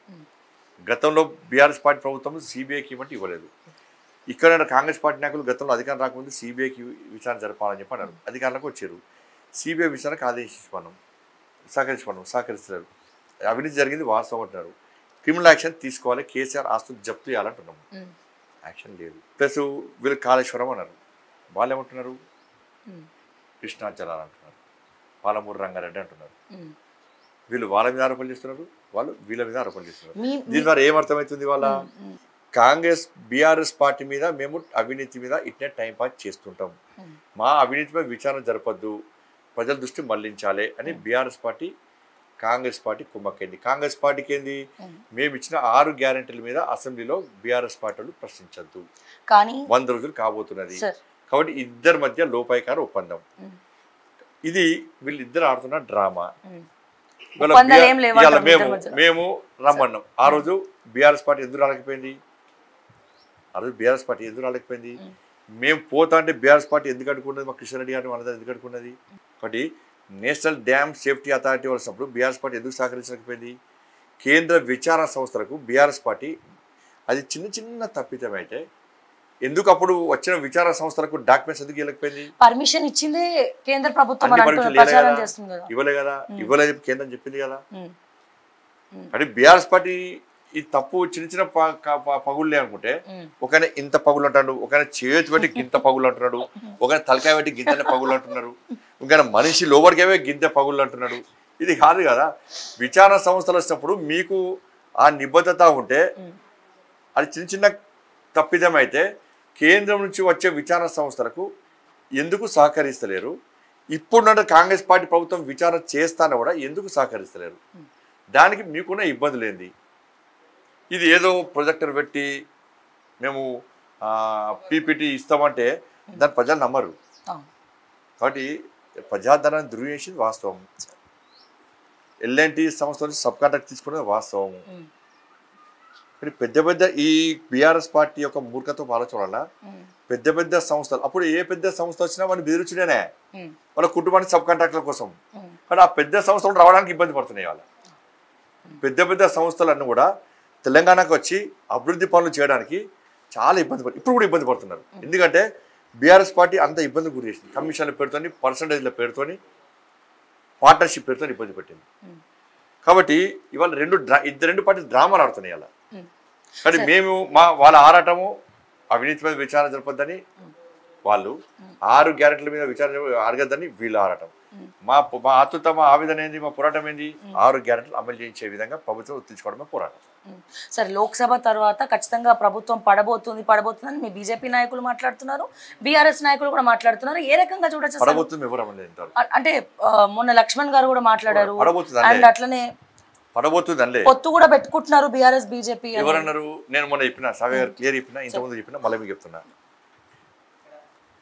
Speaker 3: గతంలో బీఆర్ఎస్ పార్టీ ప్రభుత్వం సిబిఐకి ఇవ్వలేదు. ఇక్కడ కాంగ్రెస్ పార్టీ నాయకులు గతంలో అధికారం రాకముందు సిబిఐకి విచారణ జరపాలని చెప్పి అన్నారు. అధికారంలోకి వచ్చారు. సిబిఐ విచారణకు సహకరిస్తున్నారు. అవినీతి జరిగింది వాస్తవం అంటున్నారు. క్రిమినల్ యాక్షన్ తీసుకోవాలి, కేసీఆర్ ఆస్తులు జప్తు చేయాలంటున్నాము. యాక్షన్ లేదు. ప్లస్ వీళ్ళు కాళేశ్వరం అన్నారు, వాళ్ళు ఏమంటున్నారు? కృష్ణా జలాలు అంటున్నారు, పాలమూరు రంగారెడ్డి అంటున్నారు. వీళ్ళు వాళ్ళ మీద ఆరోపణలు చేస్తున్నారు, వాళ్ళు వీళ్ళ మీద ఆరోపణలు చేస్తున్నారు. దీని ద్వారా ఏమర్థమవుతుంది? వాళ్ళ కాంగ్రెస్ బీఆర్ఎస్ పార్టీ మీద మేము అవినీతి మీద ఇట్నే టైం పాస్ చేస్తుంటాం, మా అవినీతిపై విచారణ జరపద్దు, ప్రజల దృష్టి మళ్లించాలి అని బీఆర్ఎస్ పార్టీ కాంగ్రెస్ పార్టీ కుమ్మక్కైంది. కాంగ్రెస్ పార్టీకి ఏంది? మేము ఇచ్చిన 6 గ్యారెంటీల మీద అసెంబ్లీలో బీఆర్ఎస్ పార్టీలు ప్రశ్నించద్దు, కానీ 100 రోజులు కాబోతున్నది. కాబట్టి ఇద్దరి మధ్య లోపాయికార ఒప్పందం. ఇది వీళ్ళిద్దరు ఆడుతున్న డ్రామా. మేము రమ్మన్నాం. ఆ రోజు బీఆర్ఎస్ పార్టీ ఎందుకు రాలేకపోయింది? మేము పోతా అంటే బీఆర్ఎస్ పార్టీ ఎందుకు అడుకున్నది? మా కిషన్ గారిని వాళ్ళ ఎందుకు అడుకున్నది? ఒకటి నేషనల్ డ్యామ్ సేఫ్టీ అథారిటీ వచ్చినప్పుడు బీఆర్ఎస్ పార్టీ ఎందుకు సహకరించలేకపోయింది? కేంద్ర విచారణ సంస్థలకు బీఆర్ఎస్ పార్టీ అది చిన్న తప్పితం అయితే ఎందుకు అప్పుడు వచ్చిన విచారణ సంస్థలకు డాక్యుమెంట్స్ ఎందుకు ఇవ్వలేకపోయింది?
Speaker 2: పర్మిషన్ ఇచ్చిందే కేంద్ర ప్రభుత్వం,
Speaker 3: ఇవ్వలే కదా, ఇవ్వలేదు కేంద్రం చెప్పింది కదా. అంటే బీఆర్ఎస్ పార్టీ ఈ తప్పు చిన్న పగుళ్ళే అనుకుంటే ఒకనే ఇంత పగులు అంటాడు, ఒకనే చేతి పెట్టి గింత పగులు అంటున్నాడు, ఒకనే తలకాయ పెట్టి గింతనే పగులు అంటున్నారు, ఇంకా మనిషి లోపలికేవే గింత పగులు అంటున్నాడు. ఇది కాదు కదా. విచారణ సంస్థలు వచ్చినప్పుడు మీకు ఆ నిబద్ధత ఉంటే అది చిన్న తప్పిదం అయితే కేంద్రం నుంచి వచ్చే విచారణ సంస్థలకు ఎందుకు సహకరిస్తలేరు? ఇప్పుడు కాంగ్రెస్ పార్టీ ప్రభుత్వం విచారణ చేస్తాన కూడా ఎందుకు సహకరిస్తలేరు? దానికి మీకున్న ఇబ్బందులు ఏంది? ఇది ఏదో ప్రొజెక్టర్ పెట్టి మేము పీపీటీ ఇస్తామంటే దాని ప్రజలు నమ్మరు. కాబట్టి ప్రజాధనాన్ని దుర్వినియోగించింది వాస్తవం. ఎల్ఎన్టీ సంస్థ నుంచి సబ్ కాంట్రాక్ట్ తీసుకున్నది వాస్తవం. కానీ పెద్ద ఈ బీఆర్ఎస్ పార్టీ యొక్క మూర్ఖత్వం ఆలోచన వల్ల పెద్ద సంస్థలు, అప్పుడు ఏ పెద్ద సంస్థ వచ్చినా వాళ్ళు బెదిరించుడేనే వాళ్ళ కుటుంబానికి సబ్ కాంట్రాక్టుల కోసం. కానీ ఆ పెద్ద సంస్థలు రావడానికి ఇబ్బంది పడుతున్నాయి. వాళ్ళ పెద్ద సంస్థలన్నీ కూడా తెలంగాణకు వచ్చి అభివృద్ధి పనులు చేయడానికి చాలా ఇప్పుడు కూడా ఇబ్బంది పడుతున్నారు. ఎందుకంటే బీఆర్ఎస్ పార్టీ అంత ఇబ్బంది గురి చేసింది. కమిషన్ల పేరుతోని, పర్సంటేజ్ల పేరుతోని, పార్ట్నర్షిప్ పేరుతో ఇబ్బంది పెట్టింది. కాబట్టి ఇవాళ రెండు పార్టీ డ్రామాలు ఆడుతున్నాయి అలా. కానీ మేము వాళ్ళ ఆరాటము అవినీతి మీద విచారణ జరపొద్దని వాళ్ళు, 6 గ్యారెంటీల మీద విచారణ అడగద్దని వీళ్ళు ఆరాటం. మా అత్యుత్తమ ఆవేదన ఏంది, మా పోరాటం ఏంది, 6 గ్యారెంటీలు అమలు చేయించే విధంగా ప్రభుత్వం ఉత్తేజపడమే పోరాటం.
Speaker 2: సరే, లోక్సభ తర్వాత ఖచ్చితంగా ప్రభుత్వం పడబోతుందని మీ బీజేపీ నాయకులు మాట్లాడుతున్నారు, బీఆర్ఎస్ నాయకులు కూడా మాట్లాడుతున్నారు. ఏ రకంగా చూడొచ్చు?
Speaker 3: పడబోతుంది ఎవరు అమలు
Speaker 2: అంటే మొన్న లక్ష్మణ్ గారు కూడా మాట్లాడారు. అండ్ అట్లనే
Speaker 3: పడబోతుంది
Speaker 2: పొత్తు కూడా పెట్టుకుంటున్నారు బీఆర్ఎస్ బీజేపీ.
Speaker 3: ఎవరన్నారు? నేను మొన్న చెప్పిన, సాగర్ గారు క్లియర్ చెప్పిన, ఇంతకుముందు చెప్పిన, మళ్ళీ మీకు చెప్తున్నా.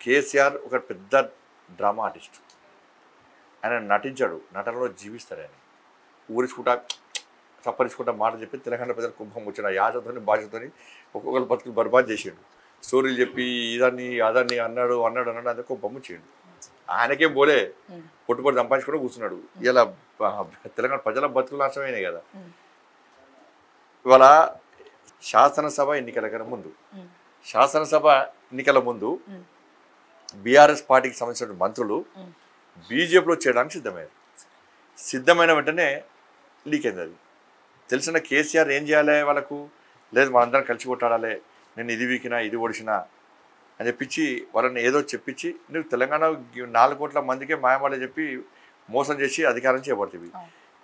Speaker 3: కేసీఆర్ ఒక పెద్ద డ్రామా ఆర్టిస్ట్. ఆయన నటించాడు, నటనలో జీవిస్తాడు. ఆయన ఊరించుకుంటా సప్పరించుకుంటా మాట చెప్పి తెలంగాణ ప్రజలు కుంభం వచ్చిన యాసతోని భాషతోని ఒక్కొక్కరు బతుకులు బర్బాద్ చేసాడు. స్టోరీలు చెప్పి అదాన్ని అన్నాడు అదే కుంభం వచ్చేయండు. ఆయనకేం పోలే, పొట్టుపొట్టు సంపాదించుకుంటూ కూర్చున్నాడు. ఇలా తెలంగాణ ప్రజల బతుకులు నాశనమైనాయి కదా. ఇవాళ శాసనసభ ఎన్నికల ముందు బీఆర్ఎస్ పార్టీకి సంబంధించిన మంత్రులు బీజేపీలో చేయడానికి సిద్ధమైన వెంటనే లీక్ అయింది. అది తెలిసిన కేసీఆర్ ఏం చేయాలి వాళ్ళకు, లేదు మనందరం కలిసి కొట్టాడాలి, నేను ఇది వీకినా ఇది ఓడిసినా అని చెప్పించి వాళ్ళని ఏదో చెప్పించి, నువ్వు తెలంగాణ 4 కోట్ల మందికే మాయమాలే చెప్పి మోసం చేసి అధికారం చేపడుతుంది.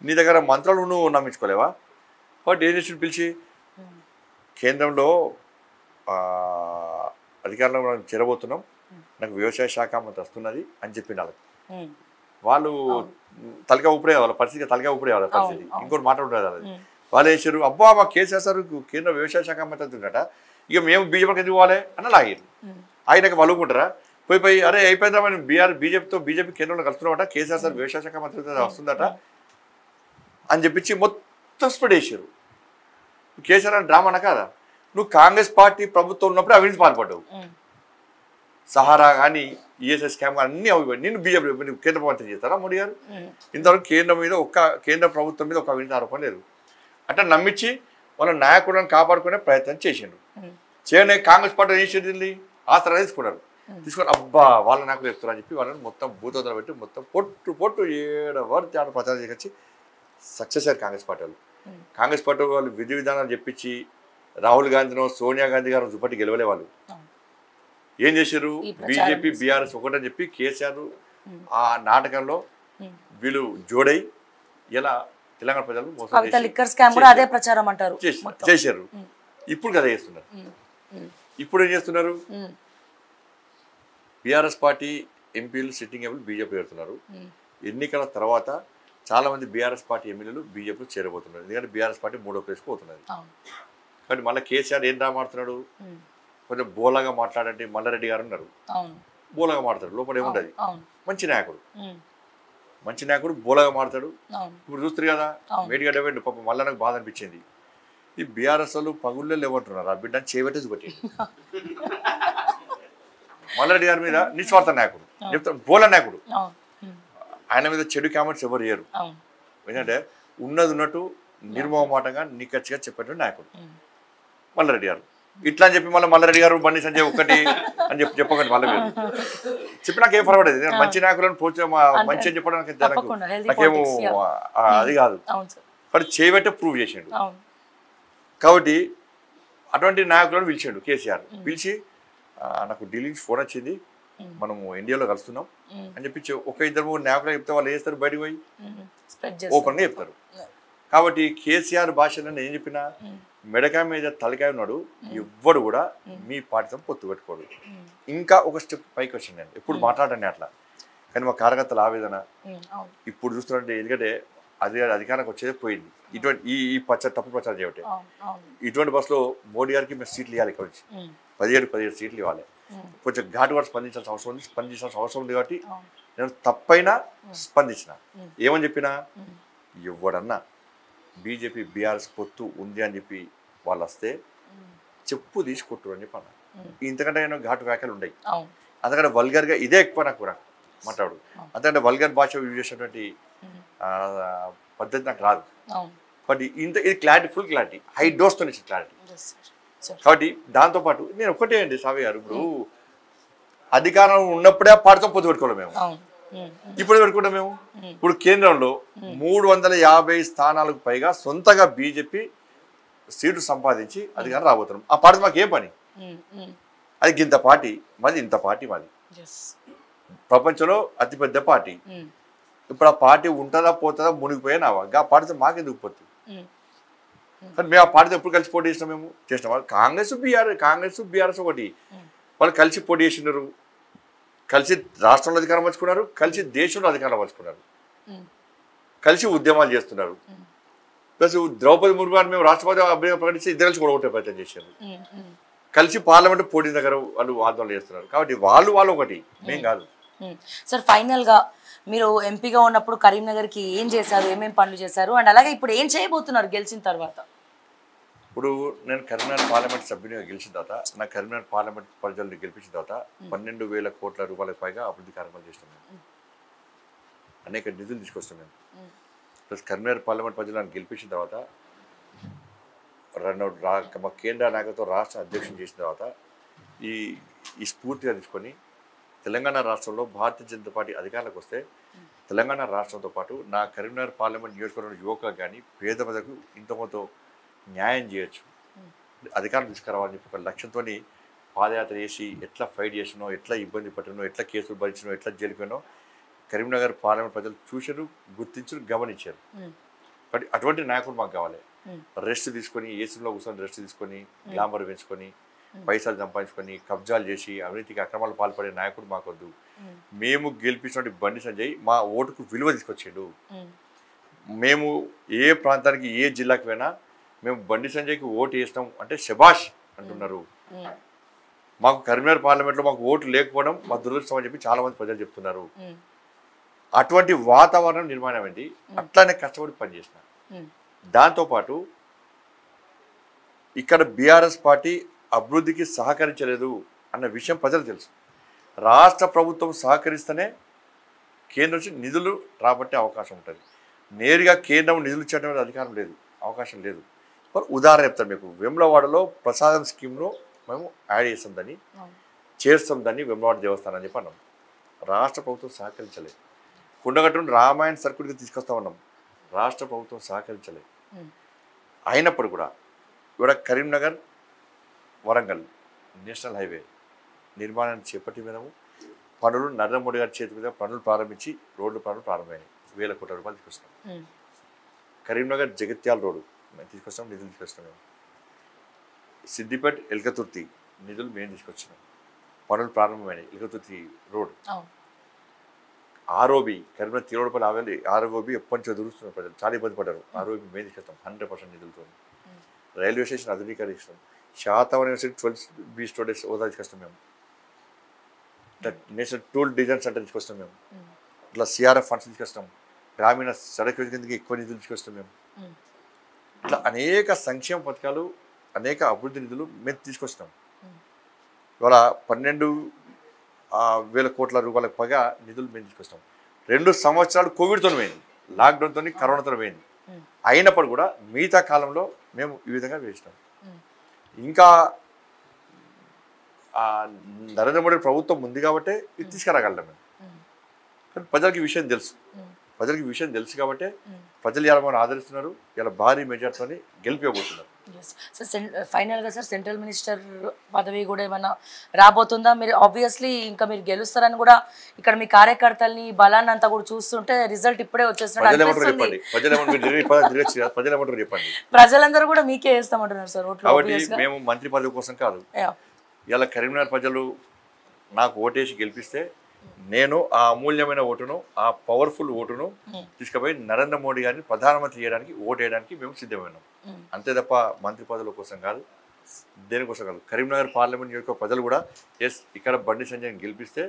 Speaker 3: నీ దగ్గర మంత్రాలు నువ్వు నమ్మించుకోలేవా? కాబట్టి ఏం చేసి పిలిచి కేంద్రంలో అధికారంలో మనం చేరబోతున్నాం, నాకు వ్యవసాయ శాఖ మంత్రి వస్తున్నది అని చెప్పిన వాళ్ళు తలగా ఊపిడే వాళ్ళ పరిస్థితి, పరిస్థితి ఇంకోటి మాట్లాడుతున్నారు. అది వాళ్ళు వేసారు, అబ్బా మా కేసీఆర్ సార్ కేంద్ర వ్యవసాయ శాఖ మంత్రి అవుతుందట, ఇక మేము బీజేపీకి ఎందుకు పోవాలి అన్న లాగారు. ఆయనకు వలుకుంటారా పోయి అరే అయిపోయిందా మనం బీజేపీ కేంద్రంలో కలుస్తున్నామట, కేసీఆర్ సార్ వ్యవసాయ శాఖ మంత్రి వస్తుందట అని చెప్పించి మొత్తం స్ప్రెడ్ చేశారు. కేసీఆర్ అని డ్రామా కాదా? నువ్వు కాంగ్రెస్ పార్టీ ప్రభుత్వం ఉన్నప్పుడు అవినీతి పాల్పడ్డావు. సహారా కానీ ఈఎస్ఐ స్కామ్ కానీ అన్ని అవి నేను బీజేపీ కేంద్ర మంత్రి చేస్తారా మోడీ గారు? ఇంతవరకు కేంద్ర ప్రభుత్వం మీద ఒక అవినీతి ఆరోపణ లేదు. అట్లా నమ్మించి వాళ్ళ నాయకులను కాపాడుకునే ప్రయత్నం చేసిండ్రు. చేయని కాంగ్రెస్ పార్టీ ఏం చేసింది, ఆసరా తీసుకొని అబ్బా వాళ్ళ నాయకులు చెప్తారని చెప్పి వాళ్ళని మొత్తం భూతోదలు పెట్టి మొత్తం పొట్టు 7 వరకు ప్రచారం చేసి సక్సెస్ అయ్యారు కాంగ్రెస్ పార్టీ వాళ్ళు. కాంగ్రెస్ పార్టీ వాళ్ళు విధి విధానాలు చెప్పించి రాహుల్ గాంధీనో సోనియా గాంధీ గారు చూపట్టి గెలవలే. వాళ్ళు ఏం చేశారు, బీజేపీ బీఆర్ఎస్ ఒకటని చెప్పి కేసీఆర్ ఆ నాటకంలో వీళ్ళు జోడై ఇలా తెలంగాణ ప్రజలు చేశారు. ఇప్పుడు కదా చేస్తున్నారు. ఇప్పుడు ఏం చేస్తున్నారు, బీఆర్ఎస్ పార్టీ ఎంపీలు సిట్టింగ్ ఎంపీలు బీజేపీ పెడుతున్నారు. ఎన్నికల తర్వాత చాలా మంది బీఆర్ఎస్ పార్టీ ఎమ్మెల్యేలు బీజేపీలో చేరబోతున్నారు. ఎందుకంటే బీఆర్ఎస్ పార్టీ 3వ ప్లేస్కి పోతున్నది. కాబట్టి మళ్ళీ కేసీఆర్ ఏం మాట్లాడుతున్నాడు, కొంచెం బోలాగా మాట్లాడంటే మల్లారెడ్డి గారు ఉన్నారు, బోలాగా మాట్లాడు, లోపల ఏముండదు. మంచి నాయకుడు బోలాగా మాట్లాడు. ఇప్పుడు చూస్తారు కదా మేడిగడ్డ వెండి పాప మళ్ళీ నాకు బాధ అనిపించింది. ఈ బీఆర్ఎస్ వాళ్ళు పగుళ్ళే లేవంటున్నారు, ఆ బిడ్డని చేయబెట్టేసి కొట్టి మల్లారెడ్డి గారి మీద నిస్వార్థ నాయకుడు చెప్తాను, బోల నాయకుడు. ఆయన మీద చెడు కామెంట్స్ ఎవరు చేయరు. ఎందుకంటే ఉన్నది ఉన్నట్టు నిర్మోహమాటంగా నిక్కచ్చిగా చెప్పేటువంటి నాయకుడు మల్లారెడ్డి గారు. ఇట్లా అని చెప్పి మళ్ళీ మల్లారెడ్డి గారు బండి సంజయ్ ఒక్కటి అని చెప్పకండి. మళ్ళీ మీరు చెప్పి నాకు ఏం పర్వాలేదు, మంచి నాయకులను మంచి అని చెప్పడం నాకేమో అది కాదు. కానీ చేయబట్టే ప్రూవ్ చేసిండు. కాబట్టి అటువంటి నాయకులను పిలిచాడు కేసీఆర్. పిలిచి నాకు ఢిల్లీ నుంచి ఫోన్ వచ్చింది, మనము ఇండియాలో కలుస్తున్నాం అని చెప్పి 1-2 నాయకులు చెప్తే వాళ్ళు వేస్తారు, బయటకు పోయి ఓపెన్గా చెప్తారు. కాబట్టి కేసీఆర్ భాషలో ఏం చెప్పినా మెడకాయ మీద తలకాయ ఉన్నాడు, ఎవ్వడు కూడా మీ పార్టీతో పొత్తు పెట్టుకోడు. ఇంకా ఒక స్టెప్ పైకి వచ్చింది. నేను ఎప్పుడు మాట్లాడండి అట్లా, కానీ మా కార్యకర్తల ఆవేదన ఇప్పుడు చూస్తుంటే, ఎందుకంటే అధికారానికి వచ్చేదే పోయింది. ఇటువంటి ఈ తప్పు ప్రచారం చేయబట్టే ఇటువంటి బస్సులో మోడీ గారికి మేము సీట్లు ఇవ్వాలి, ఇక్కడ నుంచి 17 సీట్లు ఇవ్వాలి. కొంచెం ఘాటు కూడా స్పందించాల్సిన అవసరం ఉంది. కాబట్టి నేను తప్పైనా స్పందించిన. ఏమని చెప్పినా, ఎవడన్నా బీజేపీ బీఆర్ఎస్ పొత్తు ఉంది అని చెప్పి వాళ్ళు వస్తే చెప్పు తీసి కొట్టు అని చెప్పి అన్నా. ఇంతకంటే నేను ఘాటు వ్యాఖ్యలు ఉన్నాయి. అందుకంటే వల్గర్గా ఇదే ఎక్కువ నాకు మాట్లాడు. అంతకంటే వల్గర్ భాష యూజ్ చేసినటువంటి పద్ధతి నాకు రాదు. కాబట్టి ఇది క్లారిటీ, ఫుల్ క్లారిటీ, హై డోస్తో ఇచ్చిన క్లారిటీ. కాబట్టి దాంతోపాటు నేను ఒక్కటే అండి సావి గారు, ఇప్పుడు అధికారం ఉన్నప్పుడే పార్టీతో పొత్తు పెట్టుకోవాలి మేము. ఇప్పుడు పెట్టుకుంటాం మేము. ఇప్పుడు కేంద్రంలో 350 స్థానాలకు పైగా సొంతగా బీజేపీ సీటు సంపాదించి అధికారం రాబోతున్నాం. ఆ పార్టీ మాకు ఏం పని? అది ఇంత పార్టీ మాది, ఇంత పార్టీ మాది, ప్రపంచంలో అతిపెద్ద పార్టీ. ఇప్పుడు ఆ పార్టీ ఉంటుందా పోతుందా మునిగిపోయినావా? ఆ పార్టీతో మాకెందుకు పోతుంది? కానీ మేము ఆ పార్టీతో ఎప్పుడు కలిసి పోటీ చేసినాం? మేము చేసినాం. కాంగ్రెస్ బీఆర్ఎస్ ఒకటి, వాళ్ళు కలిసి పోటీ చేసినారు, కలిసి రాష్ట్రంలో అధికారం పంచుకున్నారు, కలిసి దేశంలో అధికారం పంచుకున్నారు, కలిసి ఉద్యమాలు చేస్తున్నారు. ప్లస్ ద్రౌపది ముర్ము గారు మేము రాష్ట్రపతి అభ్యర్థిగా ప్రకటించి ఇద్దరు కలిసి కూడా ఒకటే ప్రయత్నం చేశారు. కలిసి పార్లమెంట్ పోటీ దగ్గర వాళ్ళు ఆందోళన చేస్తున్నారు. కాబట్టి వాళ్ళు ఒకటి, మేం కాదు.
Speaker 2: సార్ ఫైనల్గా మీరు ఎంపీగా ఉన్నప్పుడు కరీంనగర్కి ఏం చేశారు, ఏమేమి పనులు చేశారు, అండ్ అలాగే ఇప్పుడు ఏం చేయబోతున్నారు గెలిచిన తర్వాత?
Speaker 3: ఇప్పుడు నేను కరీంనగర్ పార్లమెంట్ సభ్యునిగా గెలిచిన తర్వాత, నా కరీంనగర్ పార్లమెంట్ ప్రజలను గెలిపించిన తర్వాత 12,000 కోట్ల రూపాయలకు పైగా అభివృద్ధి కార్యక్రమాలు చేస్తాం మేము. అనేక నిధులు తీసుకొస్తాం మేము. ప్లస్ కరీంనగర్ పార్లమెంట్ ప్రజలను గెలిపించిన తర్వాత మా కేంద్ర నాయకత్వం రాష్ట్ర అధ్యక్షుని చేసిన తర్వాత ఈ స్ఫూర్తిగా తీసుకొని తెలంగాణ రాష్ట్రంలో భారతీయ జనతా పార్టీ అధికారంలోకి వస్తే తెలంగాణ రాష్ట్రంతో పాటు నా కరీంనగర్ పార్లమెంట్ నియోజకవర్గం యువకులకు కానీ పేద ప్రజలకు ఇంతమంతో న్యాయం చేయొచ్చు, అధికారం తీసుకురావాలని చెప్పి ఒక లక్ష్యంతో పాదయాత్ర చేసి ఎట్లా ఫైట్ చేసినో, ఎట్లా ఇబ్బంది పట్టినో, ఎట్లా కేసులు భరించినో, ఎట్లా జైలుపోయినో కరీంనగర్ పార్లమెంట్ ప్రజలు చూసారు, గుర్తించారు, గమనించారు. కాబట్టి అటువంటి నాయకుడు మాకు కావాలి. రెస్ట్ తీసుకొని ఏసీలో కూర్చొని రెస్ట్ తీసుకొని గ్లామర్ పెంచుకొని పైసలు సంపాదించుకొని కబ్జాలు చేసి అవినీతికి అక్రమాలు పాల్పడే నాయకుడు మాకొద్దు. మేము గెలిపించినటువంటి బండి సంజయ్ మా ఓటుకు విలువ తీసుకొచ్చాడు. మేము ఏ ప్రాంతానికి ఏ జిల్లాకి పోయినా మేము బండి సంజయ్కి ఓటు వేస్తాం అంటే శభాష్ అంటున్నారు. మాకు కరీంనగర్ పార్లమెంట్లో మాకు ఓటు లేకపోవడం మా దురదృష్టం అని చెప్పి చాలా మంది ప్రజలు చెప్తున్నారు. అటువంటి వాతావరణం నిర్మాణం ఏంటి, అట్లానే కష్టపడి పనిచేసిన. దాంతోపాటు ఇక్కడ బీఆర్ఎస్ పార్టీ అభివృద్ధికి సహకరించలేదు అన్న విషయం ప్రజలకు తెలుసు. రాష్ట్ర ప్రభుత్వం సహకరిస్తేనే కేంద్రం నుంచి నిధులు రాబట్టే అవకాశం ఉంటుంది. నేరుగా కేంద్రం నిధులు ఇచ్చడం అధికారం లేదు, అవకాశం లేదు. ఉదాహరణ చెప్తాను మీకు. వేములవాడలో ప్రసాదం స్కీమ్లో మేము యాడ్ చేస్తాం దాన్ని, చేస్తాం దాన్ని వేములవాడ దేవస్థానం అని చెప్పి అన్నాం. రాష్ట్ర ప్రభుత్వం సహకరించలేదు. కుండగట్టును రామాయణ సర్కుడికి తీసుకొస్తా ఉన్నాం, రాష్ట్ర ప్రభుత్వం సహకరించలేదు. అయినప్పుడు కూడా ఇక్కడ కరీంనగర్ వరంగల్ నేషనల్ హైవే నిర్మాణాన్ని చేపట్టి మేము పనులు నరేంద్ర మోడీ గారి చేతి మీద పనులు ప్రారంభించి రోడ్లు పనులు ప్రారంభమైనాయి. 1,000 కోట్ల రూపాయలు తీసుకొస్తాం. కరీంనగర్ జగిత్యాల రోడ్డు మేము తీసుకొస్తాం, నిధులు తీసుకొస్తాం. మేము సిద్దిపేట ఎల్కతుర్తి నిధులు మేము తీసుకొచ్చినాం, పనులు ప్రారంభమైనాయి. ఎల్కతుర్తి రోడ్ ఆర్ఓబి కరీంనగర్ తీరోడపల్లి ఆవేలి ఆర్ఓబి ఎప్పటి నుంచో దూరుస్తున్నారు ప్రజలు, చాలా ఇబ్బంది పడ్డారు. ఆర్ఓబి మేము తీసుకొస్తాం 100% నిధులతో. రైల్వే స్టేషన్ ఆధునీకరిస్తాం. శాతవరం యూనివర్సిటీ 12B స్టూడెంట్స్ హోదా తీసుకొస్తాం మేము. నేషనల్ టూల్ డిజైన్ సెంటర్ తీసుకొస్తాం మేము. ఇట్లా సిఆర్ఎఫ్ ఫండ్స్ తీసుకొస్తాం. గ్రామీణ సడక్ కిందకి ఎక్కువ నిధులు తీసుకొస్తాం మేము. ఇట్లా అనేక సంక్షేమ పథకాలు, అనేక అభివృద్ధి నిధులు మేము తీసుకొస్తాం. ఇవాళ 12,000 కోట్ల రూపాయలకు పైగా నిధులు మేము తీసుకొస్తాం. 2 సంవత్సరాలు కోవిడ్తో పోయింది, లాక్డౌన్తో కరోనాతో పోయింది. అయినప్పుడు కూడా మిగతా కాలంలో మేము ఈ విధంగా వేసినాం. ఇంకా నరేంద్ర మోడీ ప్రభుత్వం ఉంది కాబట్టి ఇది తీసుకురాగలం మేము. కానీ ప్రజలకి ఈ విషయం తెలుసు, ప్రజలకి ఈ విషయం తెలుసు కాబట్టి ప్రజలు ఇలా మనం ఆదరిస్తున్నారు. ఇలా భారీ మెజార్టీతో గెలిపిపోతున్నారు.
Speaker 2: ఫైనల్గా సార్ సెంట్రల్ మినిస్టర్ పదవి కూడా ఏమైనా రాబోతుందా? మీరు ఆబ్వియస్లీ ఇంకా మీరు గెలుస్తారని కూడా ఇక్కడ మీ కార్యకర్తల్ని బలాన్ని అంతా కూడా చూస్తుంటే రిజల్ట్ ఇప్పుడే వచ్చేసినట్టు ప్రజలందరూ కూడా మీకే వేస్తామంటున్నారు సార్ ఓట్లు.
Speaker 3: కాబట్టి మేము మంత్రి పదవి కోసం కాదు, ఇలా కరీంనగర్ ప్రజలు నాకు ఓటేసి గెలిపిస్తే నేను ఆ అమూల్యమైన ఓటును, ఆ పవర్ఫుల్ ఓటును తీసుకుపోయి నరేంద్ర మోడీ గారిని ప్రధానమంత్రి చేయడానికి ఓటు వేయడానికి మేము సిద్ధమైనాం. అంతే తప్ప మంత్రి పదవుల కోసం కాదు, దేనికోసం కాదు. కరీంనగర్ పార్లమెంట్ యొక్క ప్రజలు కూడా ఎస్ ఇక్కడ బండి సంజయ్ని గెలిపిస్తే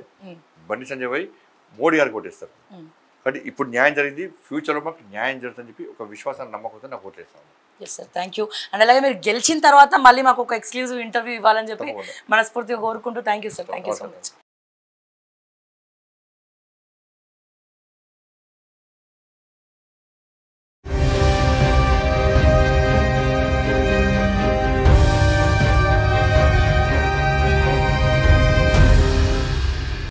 Speaker 3: బండి సంజయ్ పోయి మోడీ గారికి ఓటేస్తారు. కాబట్టి ఇప్పుడు న్యాయం జరిగింది, ఫ్యూచర్లో మాకు న్యాయం జరుగుతుందని చెప్పి ఒక విశ్వాసాన్ని నమ్మకంతో నాకు ఓటేస్తాను.
Speaker 2: Yes sir, thank you. And అలాగే మీరు గెలిచిన తర్వాత మళ్ళీ మాకు ఒక ఎక్స్క్లూజివ్ ఇంటర్వ్యూ ఇవ్వాలని చెప్పి మనస్ఫూర్తిగా కోరుకుంటూ thank you sir. Thank you so much.